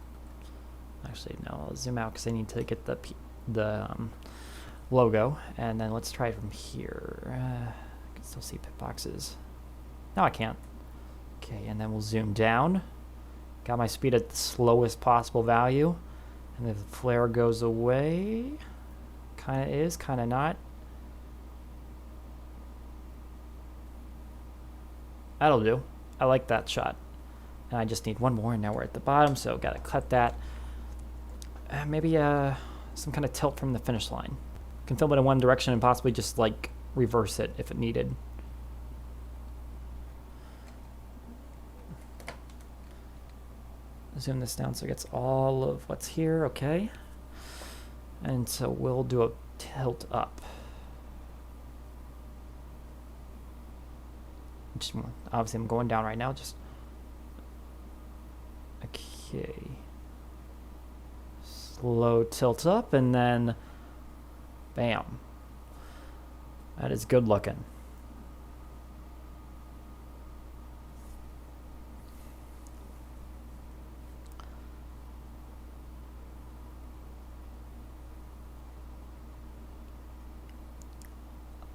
actually, no, I'll zoom out because I need to get the logo. And then let's try it from here. I can still see pit boxes. No, I can't. Okay, and then we'll zoom down. Got my speed at the slowest possible value. And if the flare goes away, kind of is, kind of not. That'll do. I like that shot. And I just need one more, and now we're at the bottom, so gotta cut that. Maybe some kind of tilt from the finish line. Can film it in one direction and possibly just like reverse it if it needed. Zoom this down so it gets all of what's here, okay. And so we'll do a tilt up. Just, obviously I'm going down right now, just okay. Slow tilt up and then bam. That is good looking.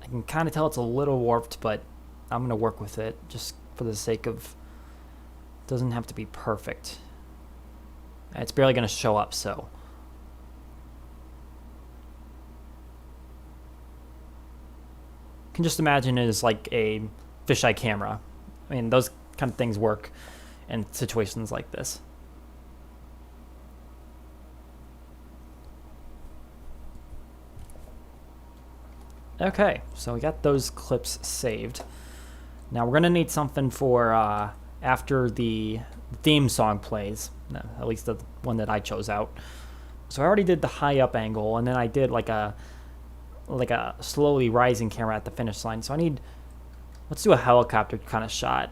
I can kind of tell it's a little warped, but I'm gonna work with it just for the sake of, doesn't have to be perfect. It's barely gonna show up, so. You can just imagine it as like a fisheye camera. I mean, those kind of things work in situations like this. Okay, so we got those clips saved. Now we're gonna need something for after the theme song plays, at least the one that I chose out. So I already did the high up angle, and then I did like a slowly rising camera at the finish line. So let's do a helicopter kind of shot.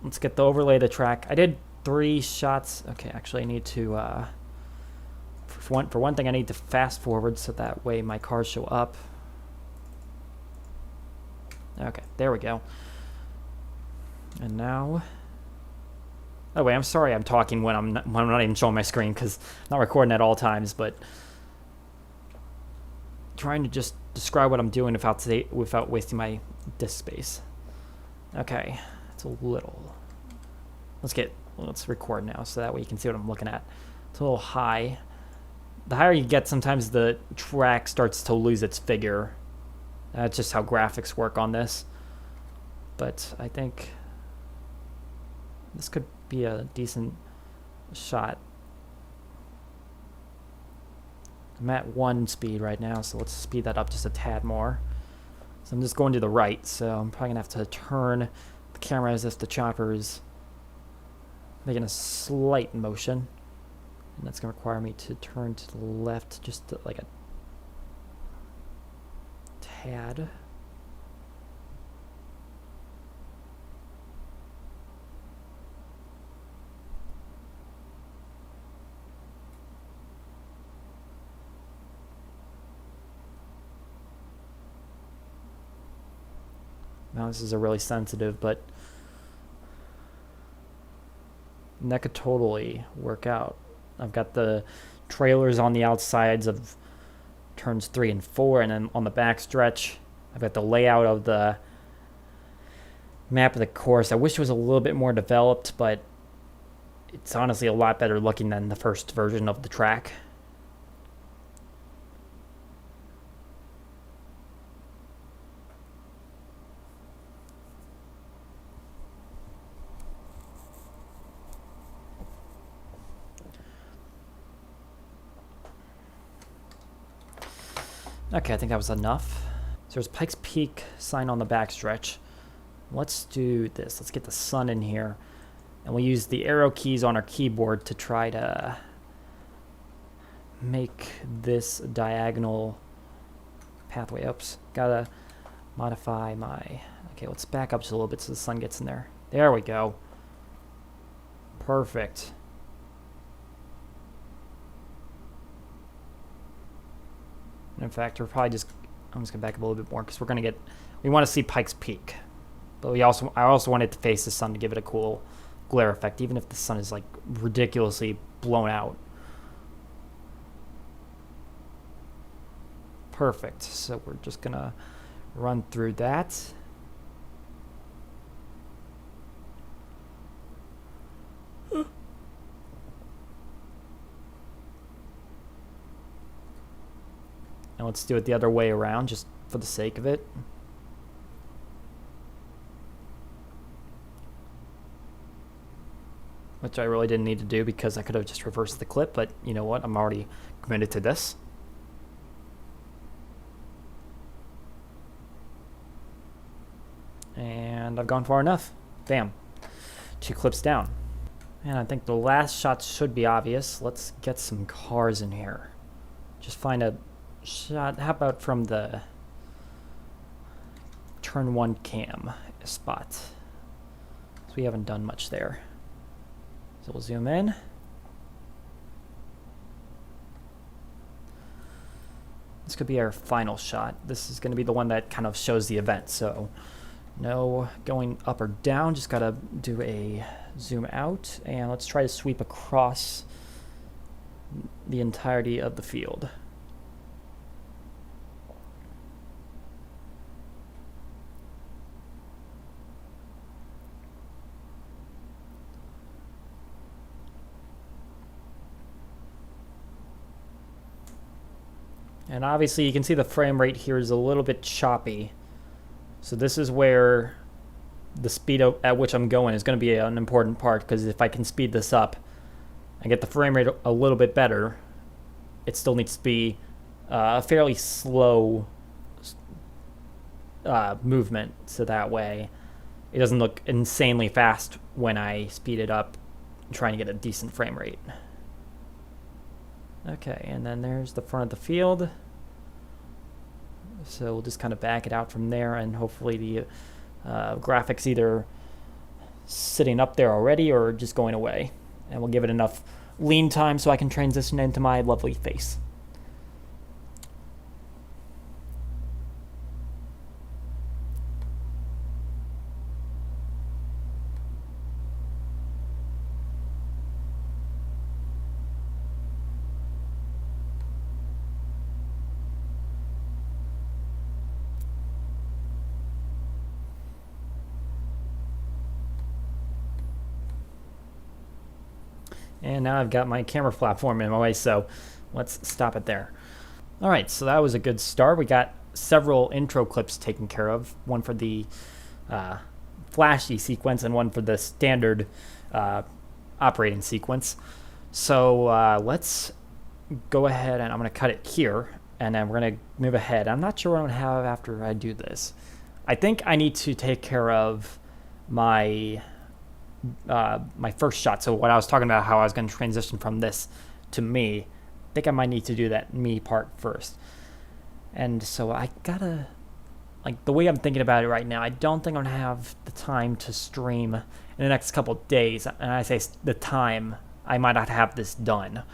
Let's get the overlay of the track. I did 3 shots. Okay, actually I need to, for one thing, I need to fast forward so that way my cars show up. Okay, there we go. And now, oh wait, I'm sorry I'm talking when I'm not even showing my screen, because I'm not recording at all times, but trying to just describe what I'm doing without wasting my disk space. Okay, it's a little. Let's record now so that way you can see what I'm looking at. It's a little high. The higher you get, sometimes the track starts to lose its figure. That's just how graphics work on this. But I think this could be a decent shot. I'm at 1 speed right now, so let's speed that up just a tad more. So I'm just going to the right, so I'm probably gonna have to turn the camera as if the chopper is making a slight motion. And that's gonna require me to turn to the left just like a tad. Now this is a really sensitive, but that could totally work out. I've got the trailers on the outsides of turns 3 and 4, and then on the back stretch, I've got the layout of the map of the course. I wish it was a little bit more developed, but it's honestly a lot better looking than the first version of the track. Okay, I think that was enough. So there's Pikes Peak sign on the backstretch. Let's do this. Let's get the sun in here. And we'll use the arrow keys on our keyboard to try to make this diagonal pathway. Oops, gotta modify my... Okay, let's back up just a little bit so the sun gets in there. There we go. Perfect. And in fact, we're probably just... I'm just gonna back up a little bit more because we're gonna get... We want to see Pikes Peak. But I also want it to face the sun to give it a cool glare effect, even if the sun is like ridiculously blown out. Perfect. So we're just gonna run through that. And let's do it the other way around, just for the sake of it. Which I really didn't need to do because I could have just reversed the clip, but you know what? I'm already committed to this. And I've gone far enough. Bam. 2 clips down. And I think the last shot should be obvious. Let's get some cars in here. Just find a shot. How about from the turn 1 cam spot? So we haven't done much there. So we'll zoom in. This could be our final shot. This is going to be the one that kind of shows the event. So no going up or down, just got to do a zoom out. And let's try to sweep across the entirety of the field. And obviously you can see the frame rate here is a little bit choppy. So this is where the speed at which I'm going is going to be an important part, because if I can speed this up and get the frame rate a little bit better, it still needs to be a fairly slow movement, so that way it doesn't look insanely fast when I speed it up trying to get a decent frame rate. Okay, and then there's the front of the field. So we'll just kind of back it out from there, and hopefully the graphics either sitting up there already or just going away. And we'll give it enough lean time so I can transition into my lovely face. And now I've got my camera platform in my way, so let's stop it there. All right, so that was a good start. We got several intro clips taken care of, one for the flashy sequence and one for the standard operating sequence. So let's go ahead, and I'm going to cut it here, and then we're going to move ahead. I'm not sure what I'm going to have after I do this. I think I need to take care of my my first shot. So what I was talking about, how I was going to transition from this to me, I think I might need to do that me part first. And so I gotta, like, the way I'm thinking about it right now, I don't think I'm gonna have the time to stream in the next couple of days. And I say the time, I might not have this done.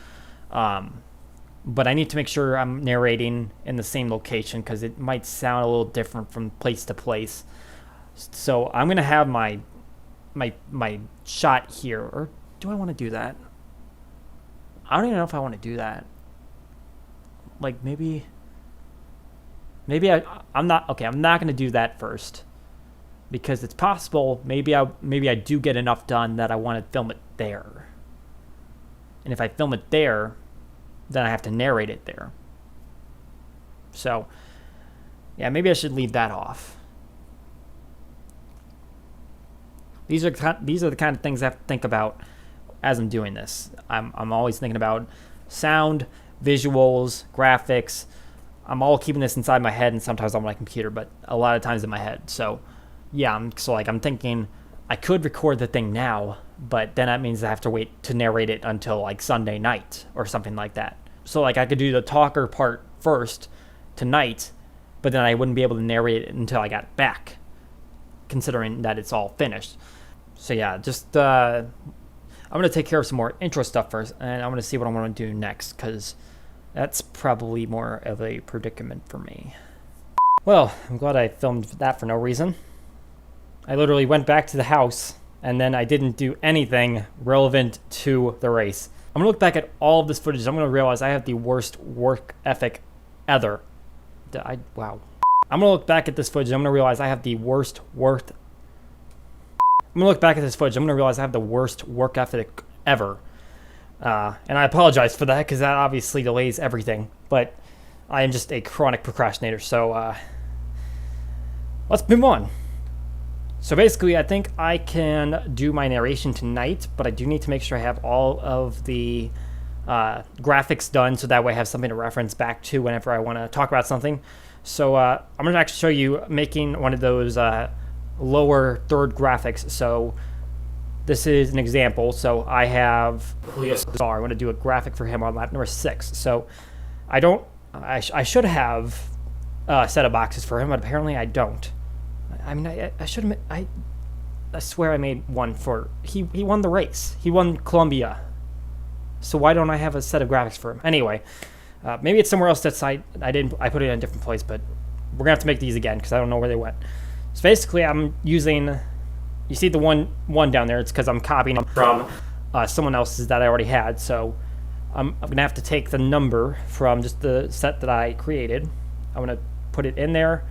But I need to make sure I'm narrating in the same location, because it might sound a little different from place to place. So I'm gonna have my shot here, or do I want to do that? I don't even know if I want to do that. Like, maybe I'm not going to do that first, because it's possible maybe I do get enough done that I want to film it there. And if I film it there, then I have to narrate it there. So yeah, maybe I should leave that off. These are the kind of things I have to think about as I'm doing this. I'm always thinking about sound, visuals, graphics. I'm all keeping this inside my head, and sometimes on my computer, but a lot of times in my head. So yeah, I'm thinking I could record the thing now, but then that means I have to wait to narrate it until like Sunday night or something like that. So like I could do the talker part first tonight, but then I wouldn't be able to narrate it until I got back, considering that it's all finished. So yeah, just I'm going to take care of some more intro stuff first, and I'm going to see what I want to do next, because that's probably more of a predicament for me. Well, I'm glad I filmed that for no reason. I literally went back to the house, and then I didn't do anything relevant to the race. I'm going to look back at all of this footage. I'm going to realize I have the worst work ethic ever. Wow. I'm going to look back at this footage. I'm going to realize I have the worst work ethic ever. And I apologize for that, because that obviously delays everything. But I am just a chronic procrastinator. So let's move on. So basically, I think I can do my narration tonight, but I do need to make sure I have all of the graphics done, so that way I have something to reference back to whenever I want to talk about something. So I'm going to actually show you making one of those lower third graphics. So this is an example. So I have Julio Cesar. I want to do a graphic for him on lap number 6. So I should have a set of boxes for him, but apparently I don't. I mean, I should have. I swear I made one for. He won the race. He won Colombia. So why don't I have a set of graphics for him? Anyway, maybe it's somewhere else that's I put it in a different place, but we're gonna have to make these again, because I don't know where they went. So basically, I'm using. You see the one down there? It's because I'm copying them from someone else's that I already had. So I'm gonna have to take the number from just the set that I created. I'm gonna put it in there.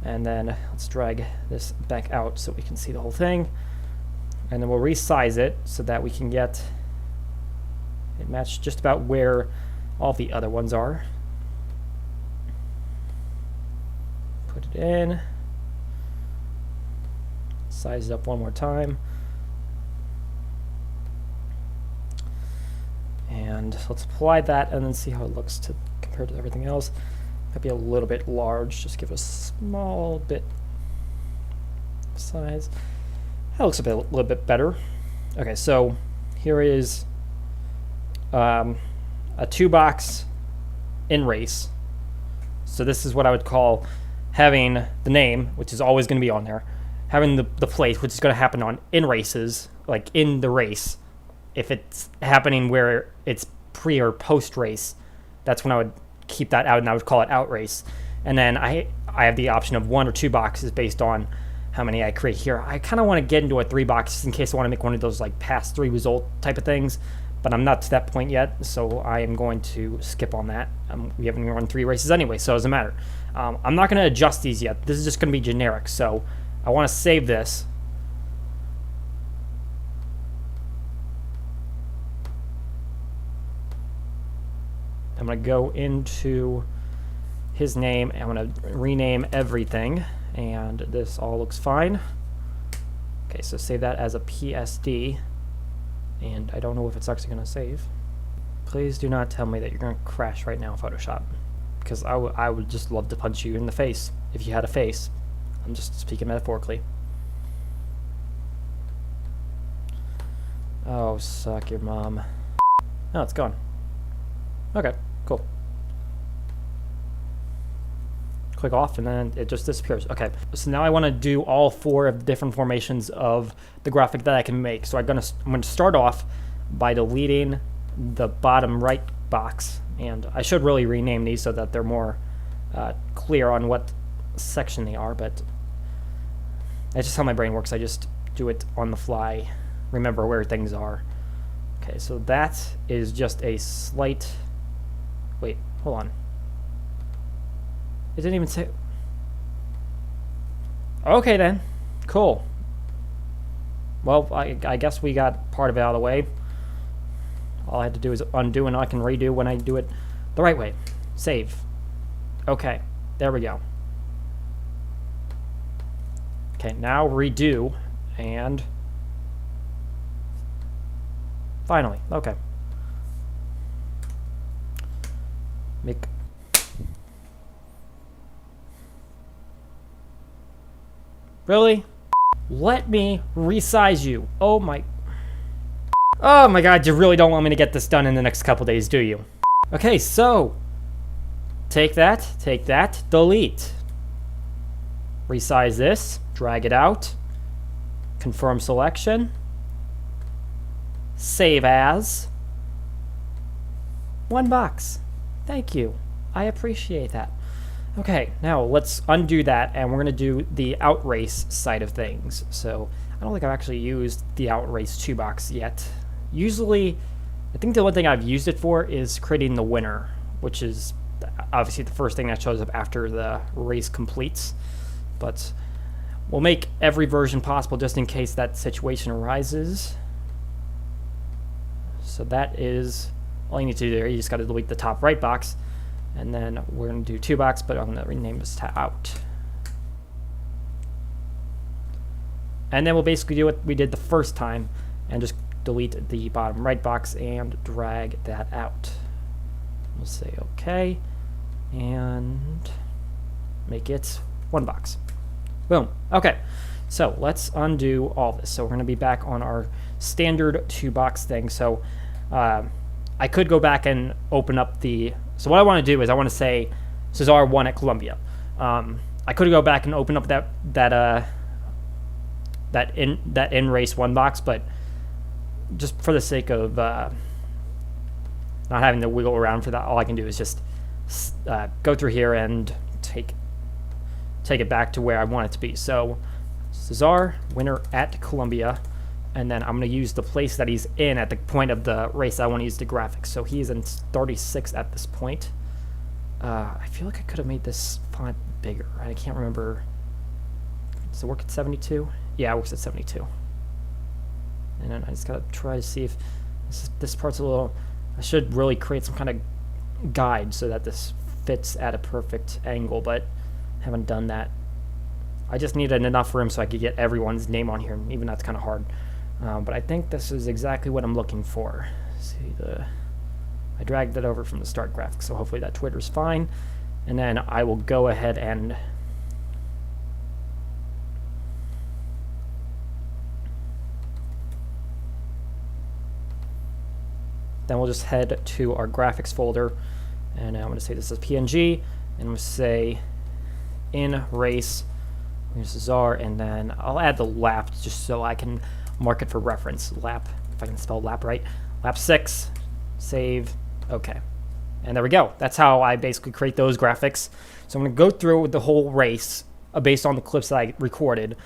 And then let's drag this back out so we can see the whole thing. And then we'll resize it so that we can get it matched just about where all the other ones are. it in. Size it up one more time. And let's apply that and then see how it looks compared to everything else. Might be a little bit large, just give it a small bit of size. That looks a little bit better. Okay, so here is a 2-box in race. So this is what I would call having the name, which is always going to be on there, having the place, which is going to happen on in races, like in the race. If it's happening where it's pre or post race, that's when I would keep that out, and I would call it out race. And then I have the option of 1 or 2 boxes based on how many I create here. I kind of want to get into a 3 boxes in case I want to make one of those like past 3 result type of things, but I'm not to that point yet, so I am going to skip on that. We haven't run 3 races anyway, so it doesn't matter. I'm not going to adjust these yet. This is just going to be generic, so I want to save this. I'm going to go into his name, and I'm going to rename everything, and this all looks fine. Okay, so save that as a PSD, and I don't know if it's actually going to save. Please do not tell me that you're going to crash right now in Photoshop, because I would just love to punch you in the face if you had a face. I'm just speaking metaphorically. Oh, suck your mom. Oh, it's gone. Okay, cool. Click off and then it just disappears. Okay, so now I want to do all 4 of the different formations of the graphic that I can make. So I'm going to start off by deleting the bottom right box, and I should really rename these so that they're more clear on what section they are, but that's just how my brain works. I just do it on the fly, remember where things are. Okay, so that is just a slight... Wait, hold on. It didn't even say... Okay then, cool. Well, I guess we got part of it out of the way. All I had to do is undo, and I can redo when I do it the right way. Save. Okay, there we go. Okay, now redo, and finally, okay. Make really? Let me resize you. Oh my god, you really don't want me to get this done in the next couple days, do you? Okay, so take that, delete. Resize this, drag it out, confirm selection, save as, 1 box. Thank you, I appreciate that. Okay, now let's undo that, and we're going to do the outrace side of things. So I don't think I've actually used the outrace 2 box yet. Usually, I think the one thing I've used it for is creating the winner, which is obviously the first thing that shows up after the race completes. But we'll make every version possible just in case that situation arises. So that is all you need to do there. You just got to delete the top right box. And then we're going to do 2 box, but I'm going to rename this to out. And then we'll basically do what we did the first time and just delete the bottom right box and drag that out. We'll say OK and make it 1 box. Boom. Okay, so let's undo all this. So we're going to be back on our standard 2 box thing. So I could go back and open up the... So what I want to do is I want to say Cesar won at Columbia. I could go back and open up that in race 1 box, but just for the sake of not having to wiggle around for that, all I can do is just go through here and take it back to where I want it to be. So Cesar, winner at Columbia, and then I'm going to use the place that he's in at the point of the race I want to use the graphics. So he's in 36 at this point. I feel like I could have made this font bigger. I can't remember. Does it work at 72? Yeah, it works at 72. And then I just got to try to see if this part's a little... I should really create some kind of guide so that this fits at a perfect angle, but haven't done that I just needed enough room so I could get everyone's name on here, and even that's kind of hard. But I think this is exactly what I'm looking for. See, I dragged it over from the start graphics, so hopefully that Twitter's fine. And then I will go ahead and then we'll just head to our graphics folder, and I'm going to say this is PNG, and I'm going to say in race, here's the czar, and then I'll add the lap just so I can mark it for reference. Lap, if I can spell lap right. Lap 6, save, okay. And there we go. That's how I basically create those graphics. So I'm going to go through with the whole race based on the clips that I recorded.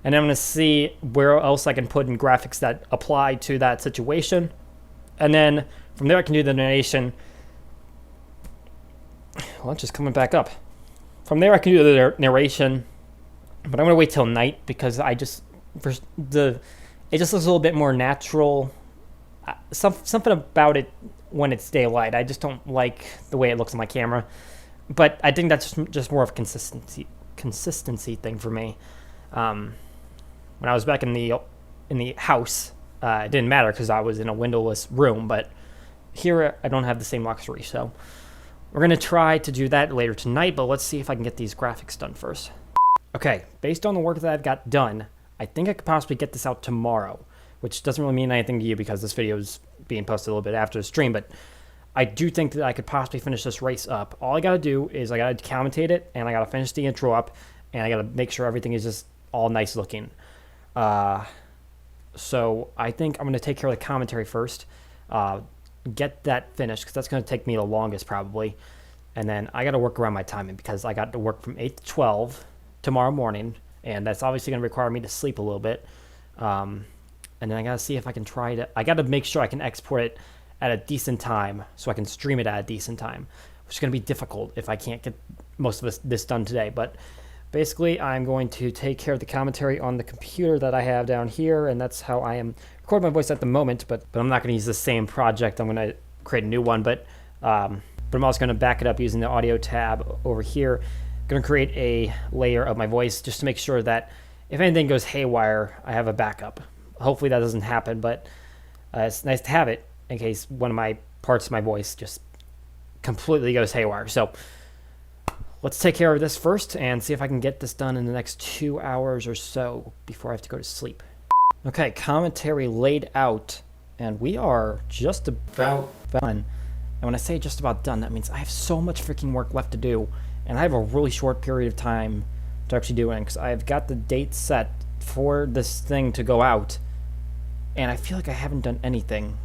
And I'm going to see where else I can put in graphics that apply to that situation. And then from there I can do the narration. Well, it's just coming back up. From there I can do the narration. But I'm going to wait till night because it just looks a little bit more natural. Something about it when it's daylight. I just don't like the way it looks on my camera. But I think that's just more of a consistency thing for me. When I was back in the house, it didn't matter because I was in a windowless room. But here I don't have the same luxury. So we're going to try to do that later tonight. But let's see if I can get these graphics done first. Okay, based on the work that I've got done, I think I could possibly get this out tomorrow, which doesn't really mean anything to you because this video is being posted a little bit after the stream, but I do think that I could possibly finish this race up. All I got to do is I got to commentate it, and I got to finish the intro up, and I got to make sure everything is just all nice looking. So I think I'm going to take care of the commentary first, get that finished, because that's going to take me the longest probably, and then I got to work around my timing because I got to work from 8 to 12 tomorrow morning, and that's obviously going to require me to sleep a little bit. And then I got to see if I can I got to make sure I can export it at a decent time so I can stream it at a decent time, which is going to be difficult if I can't get most of this done today. But basically, I'm going to take care of the commentary on the computer that I have down here, and that's how I am recording my voice at the moment, but I'm not going to use the same project. I'm going to create a new one, but I'm also going to back it up using the audio tab over here. Going to create a layer of my voice just to make sure that if anything goes haywire, I have a backup. Hopefully that doesn't happen, but it's nice to have it in case one of my parts of my voice just completely goes haywire. So let's take care of this first and see if I can get this done in the next 2 hours or so before I have to go to sleep. Okay, commentary laid out, and we are just about done. And when I say just about done, that means I have so much freaking work left to do. And I have a really short period of time to actually do it because I've got the date set for this thing to go out, and I feel like I haven't done anything.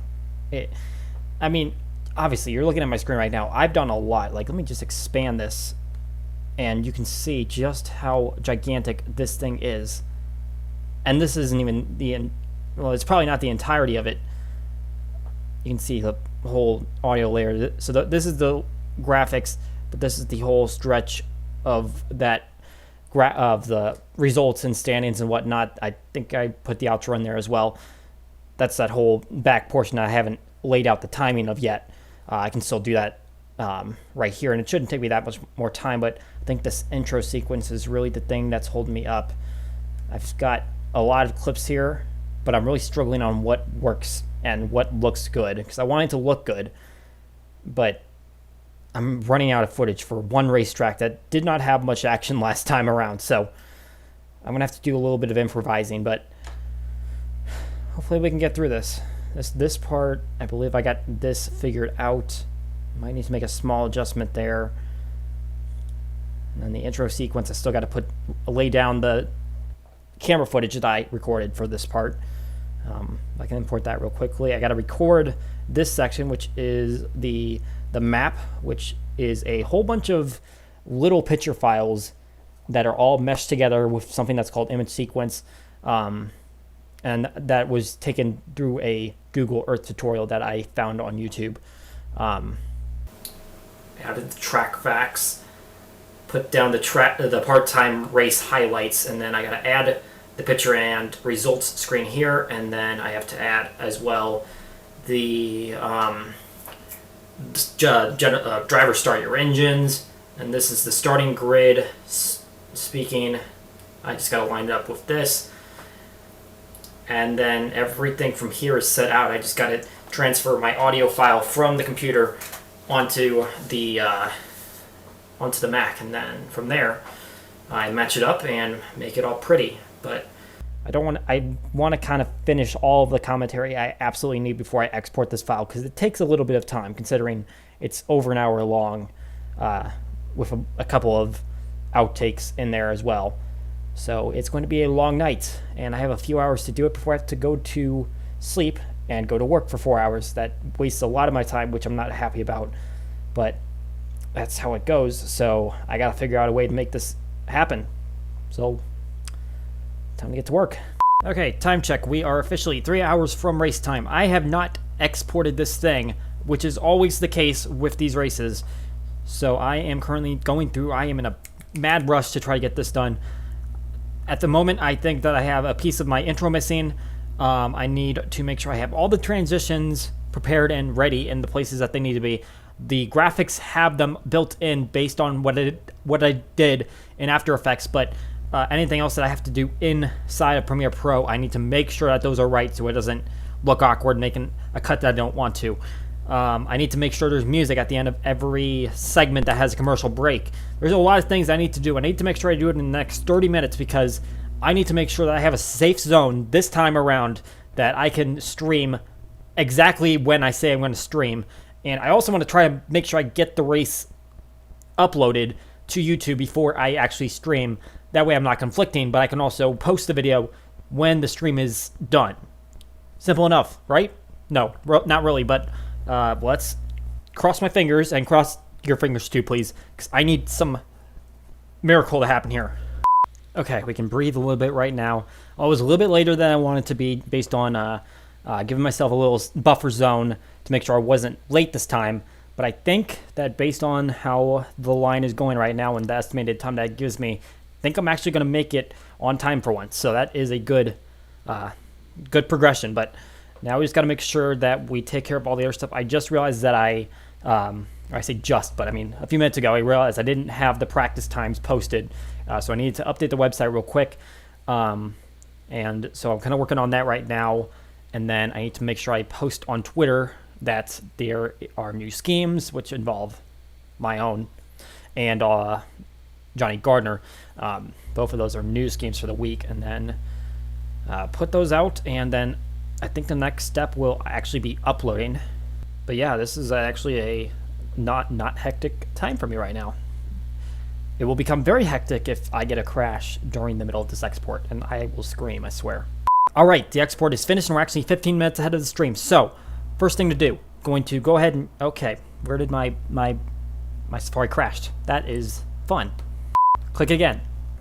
I mean, obviously, you're looking at my screen right now. I've done a lot. Like, let me just expand this, and you can see just how gigantic this thing is. And this isn't even well, it's probably not the entirety of it. You can see the whole audio layer. So this is the graphics. But this is the whole stretch of that of the results and standings and whatnot. I think I put the outro in there as well. That's that whole back portion that I haven't laid out the timing of yet. I can still do that right here, and it shouldn't take me that much more time, but I think this intro sequence is really the thing that's holding me up. I've got a lot of clips here, but I'm really struggling on what works and what looks good, because I want it to look good, but I'm running out of footage for one racetrack that did not have much action last time around, so I'm going to have to do a little bit of improvising, but hopefully we can get through this. This part, I believe I got this figured out. Might need to make a small adjustment there. And then the intro sequence, I still got to lay down the camera footage that I recorded for this part. I can import that real quickly. I got to record this section, which is the map, which is a whole bunch of little picture files that are all meshed together with something that's called image sequence, and that was taken through a Google Earth tutorial that I found on YouTube. Added the track facts, put down the part-time race highlights, and then I gotta add the picture and results screen here, and then I have to add as well the driver start your engines, and this is the starting grid speaking. I just got to line it up with this. And then everything from here is set out. I just got to transfer my audio file from the computer onto the Mac, and then from there I match it up and make it all pretty. But I want to kind of finish all of the commentary I absolutely need before I export this file, because it takes a little bit of time considering it's over an hour long, with a couple of outtakes in there as well. So it's going to be a long night, and I have a few hours to do it before I have to go to sleep and go to work for 4 hours. That wastes a lot of my time, which I'm not happy about, but that's how it goes. So I got to figure out a way to make this happen. So time to get to work. Okay, time check. We are officially 3 hours from race time. I have not exported this thing, which is always the case with these races. So I am currently going through. I am in a mad rush to try to get this done. At the moment, I think that I have a piece of my intro missing. I need to make sure I have all the transitions prepared and ready in the places that they need to be. The graphics have them built in based on what I did in After Effects, but anything else that I have to do inside of Premiere Pro, I need to make sure that those are right so it doesn't look awkward making a cut that I don't want to. I need to make sure there's music at the end of every segment that has a commercial break. There's a lot of things I need to do. I need to make sure I do it in the next 30 minutes because I need to make sure that I have a safe zone this time around that I can stream exactly when I say I'm going to stream. And I also want to try to make sure I get the race uploaded to YouTube before I actually stream. That way I'm not conflicting, but I can also post the video when the stream is done. Simple enough, right? No, not really, but let's cross my fingers and cross your fingers too, please, because I need some miracle to happen here. Okay, we can breathe a little bit right now. I was a little bit later than I wanted to be based on giving myself a little buffer zone to make sure I wasn't late this time. But I think that based on how the line is going right now and the estimated time that it gives me, I think I'm actually going to make it on time for once. So that is a good progression. But now we just got to make sure that we take care of all the other stuff. I just realized that I say just, but I mean a few minutes ago I realized I didn't have the practice times posted. So I needed to update the website real quick. And so I'm kind of working on that right now. And then I need to make sure I post on Twitter that there are new schemes, which involve my own and Johnny Gardner. Both of those are new schemes for the week. And then put those out. And then I think the next step will actually be uploading. But yeah, this is actually a not hectic time for me right now. It will become very hectic if I get a crash during the middle of this export, and I will scream, I swear. All right, the export is finished, and we're actually 15 minutes ahead of the stream. So, first thing to do, going to go ahead and, okay, where did my Safari crashed? That is fun. Click again.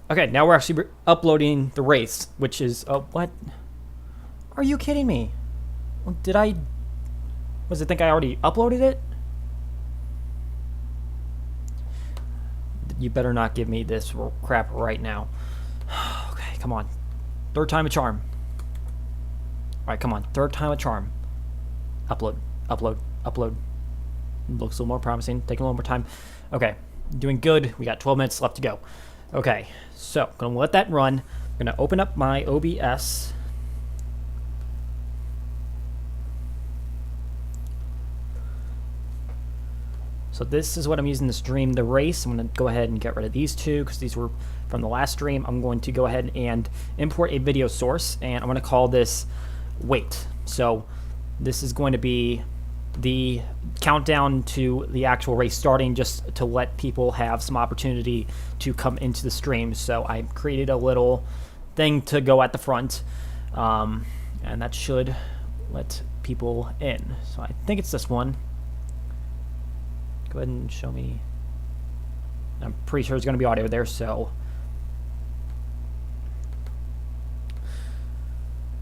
Okay, now we're actually uploading the race, which is, oh, what? Are you kidding me? Well, was it think I already uploaded it? You better not give me this crap right now. Okay, come on. Third time a charm. Alright, come on. Third time a charm. Upload. Upload. Upload. Looks a little more promising. Taking a little more time. Okay. Doing good. We got 12 minutes left to go. Okay. So, I'm going to let that run. I'm going to open up my OBS. So this is what I'm using to stream the race. I'm going to go ahead and get rid of these two because these were from the last stream. I'm going to go ahead and import a video source, and I'm going to call this wait. So this is going to be the countdown to the actual race starting, just to let people have some opportunity to come into the stream. So I created a little thing to go at the front, and that should let people in. So I think it's this one. Go ahead and show me. I'm pretty sure there's going to be audio there, so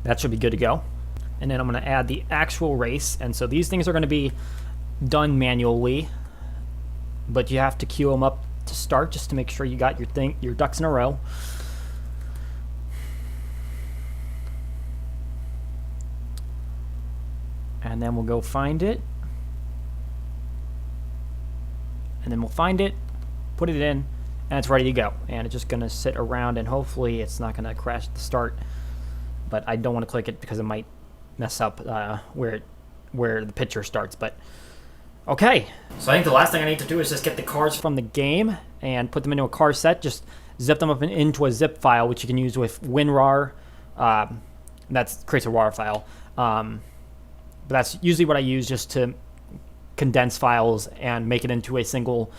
that should be good to go. And then I'm going to add the actual race, and so these things are going to be done manually, but you have to queue them up to start just to make sure you got your ducks in a row. And then we'll go find it. And then we'll find it, put it in, and it's ready to go. And it's just going to sit around, and hopefully it's not going to crash at the start. But I don't want to click it because it might mess up where the picture starts. But okay, so I think the last thing I need to do is just get the cars from the game and put them into a car set. Just zip them up into a zip file, which you can use with WinRAR. That creates a RAR file. But that's usually what I use, just to condense files and make it into a single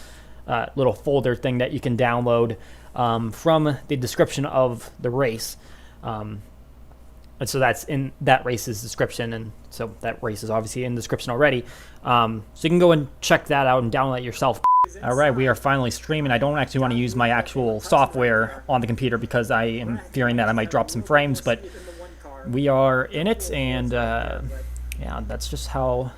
little folder thing that you can download from the description of the race. And so that's in that race's description, and so that race is obviously in the description already. So you can go and check that out and download it yourself. All right, we are finally streaming. I don't actually want to use my actual software on the computer because I am fearing that I might drop some frames, but we are in it, and yeah, that's just how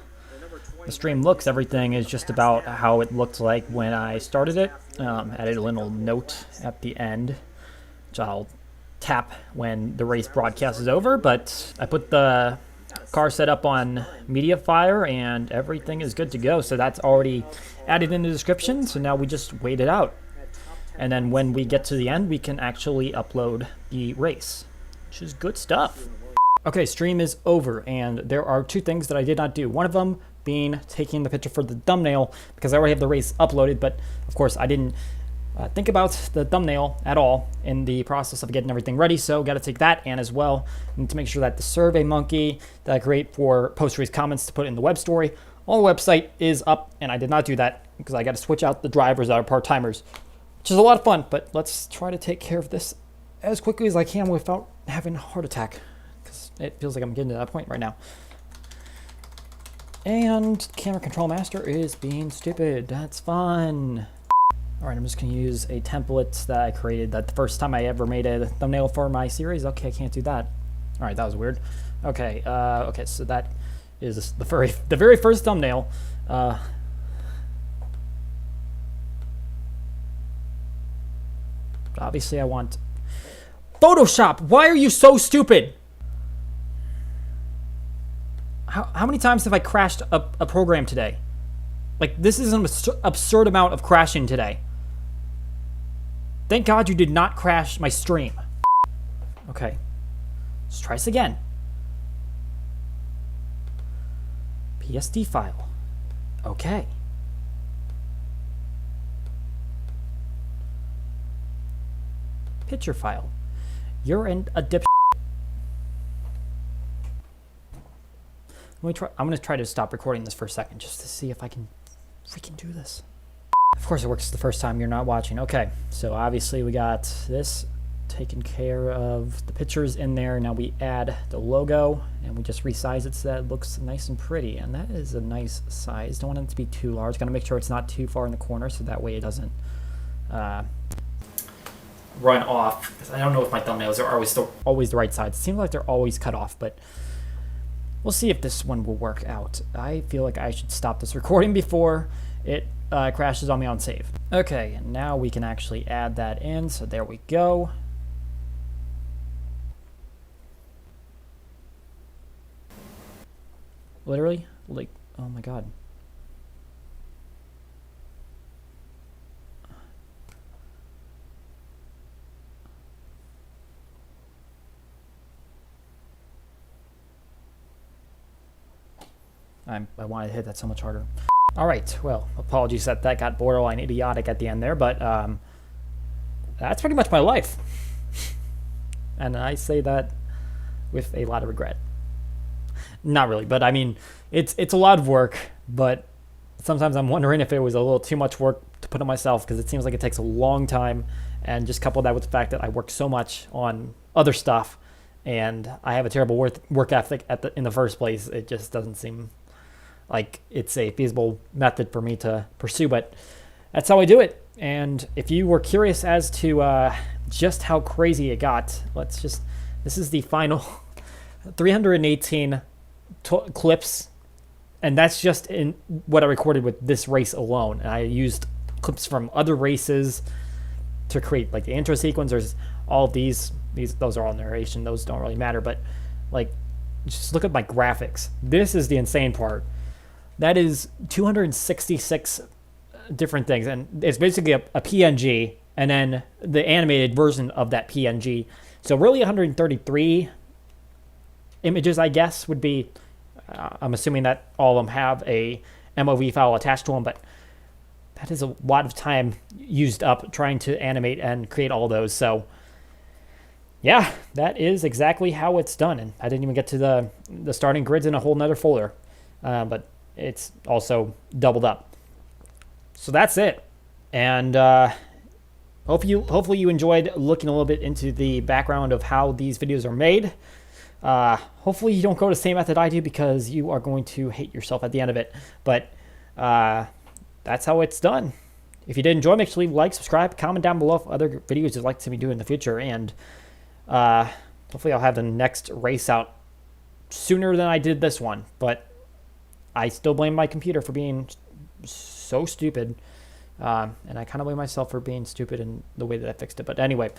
the stream looks. Everything is just about how it looked like when I started it. Added a little note at the end, which I'll tap when the race broadcast is over, but I put the car set up on MediaFire and everything is good to go. So that's already added in the description, so now we just wait it out. And then when we get to the end, we can actually upload the race, which is good stuff. Okay, stream is over, and there are two things that I did not do. One of them being taking the picture for the thumbnail, because I already have the race uploaded, but of course I didn't think about the thumbnail at all in the process of getting everything ready, so got to take that. And as well, I need to make sure that the survey monkey that I create for post-race comments to put in the web story on the website is up, and I did not do that because I got to switch out the drivers that are part-timers, which is a lot of fun. But let's try to take care of this as quickly as I can without having a heart attack, because it feels like I'm getting to that point right now. And camera control master is being stupid. That's fun. All right, I'm just going to use a template that I created that the first time I ever made a thumbnail for my series. Okay, I can't do that. All right, that was weird. Okay, okay, so that is the very first thumbnail. Obviously, I want Photoshop. Why are you so stupid? How many times have I crashed a program today? Like, this is an absurd amount of crashing today. Thank God you did not crash my stream. Okay, let's try this again. PSD file. Okay. Picture file. You're in a dip. Let me try. I'm gonna try to stop recording this for a second just to see if I can freaking do this. Of course it works the first time you're not watching. Okay, so obviously we got this taken care of, the pictures in there. Now we add the logo and we just resize it so that it looks nice and pretty, and that is a nice size. Don't want it to be too large. Gotta make sure it's not too far in the corner so that way it doesn't run off, because I don't know if my thumbnails are always the right size. It seems like they're always cut off, but we'll see if this one will work out. I feel like I should stop this recording before it crashes on me on save. Okay, now we can actually add that in, so there we go. Literally, like, oh my God. I wanted to hit that so much harder. All right, well, apologies that got borderline idiotic at the end there, but that's pretty much my life. And I say that with a lot of regret. Not really, but I mean, it's a lot of work, but sometimes I'm wondering if it was a little too much work to put on myself, because it seems like it takes a long time, and just couple that with the fact that I work so much on other stuff, and I have a terrible work ethic in the first place. It just doesn't seem like it's a feasible method for me to pursue, but that's how I do it. And if you were curious as to just how crazy it got, this is the final 318 clips, and that's just in what I recorded with this race alone. And I used clips from other races to create like the intro sequence. There's all of these, those are all narration, those don't really matter, but like, just look at my graphics. This is the insane part. That is 266 different things, and it's basically a PNG and then the animated version of that PNG. So really 133 images, I guess, would be, I'm assuming that all of them have a MOV file attached to them, but that is a lot of time used up trying to animate and create all those. So yeah, that is exactly how it's done. And I didn't even get to the starting grids in a whole nother folder, but it's also doubled up. So that's it. And hopefully you enjoyed looking a little bit into the background of how these videos are made. Hopefully you don't go the same method I do, because you are going to hate yourself at the end of it. But that's how it's done. If you did enjoy, make sure to leave a like, subscribe, comment down below for other videos you'd like to see me do in the future. And hopefully I'll have the next race out sooner than I did this one. But I still blame my computer for being so stupid. And I kind of blame myself for being stupid in the way that I fixed it. But anyway,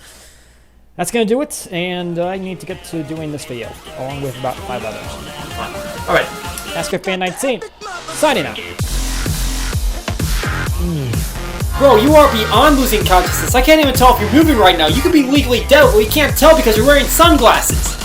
that's going to do it. And I need to get to doing this video, along with about 5 others. All right, AskFan19, signing out. Bro, you are beyond losing consciousness. I can't even tell if you're moving right now. You could be legally dead, but we can't tell because you're wearing sunglasses.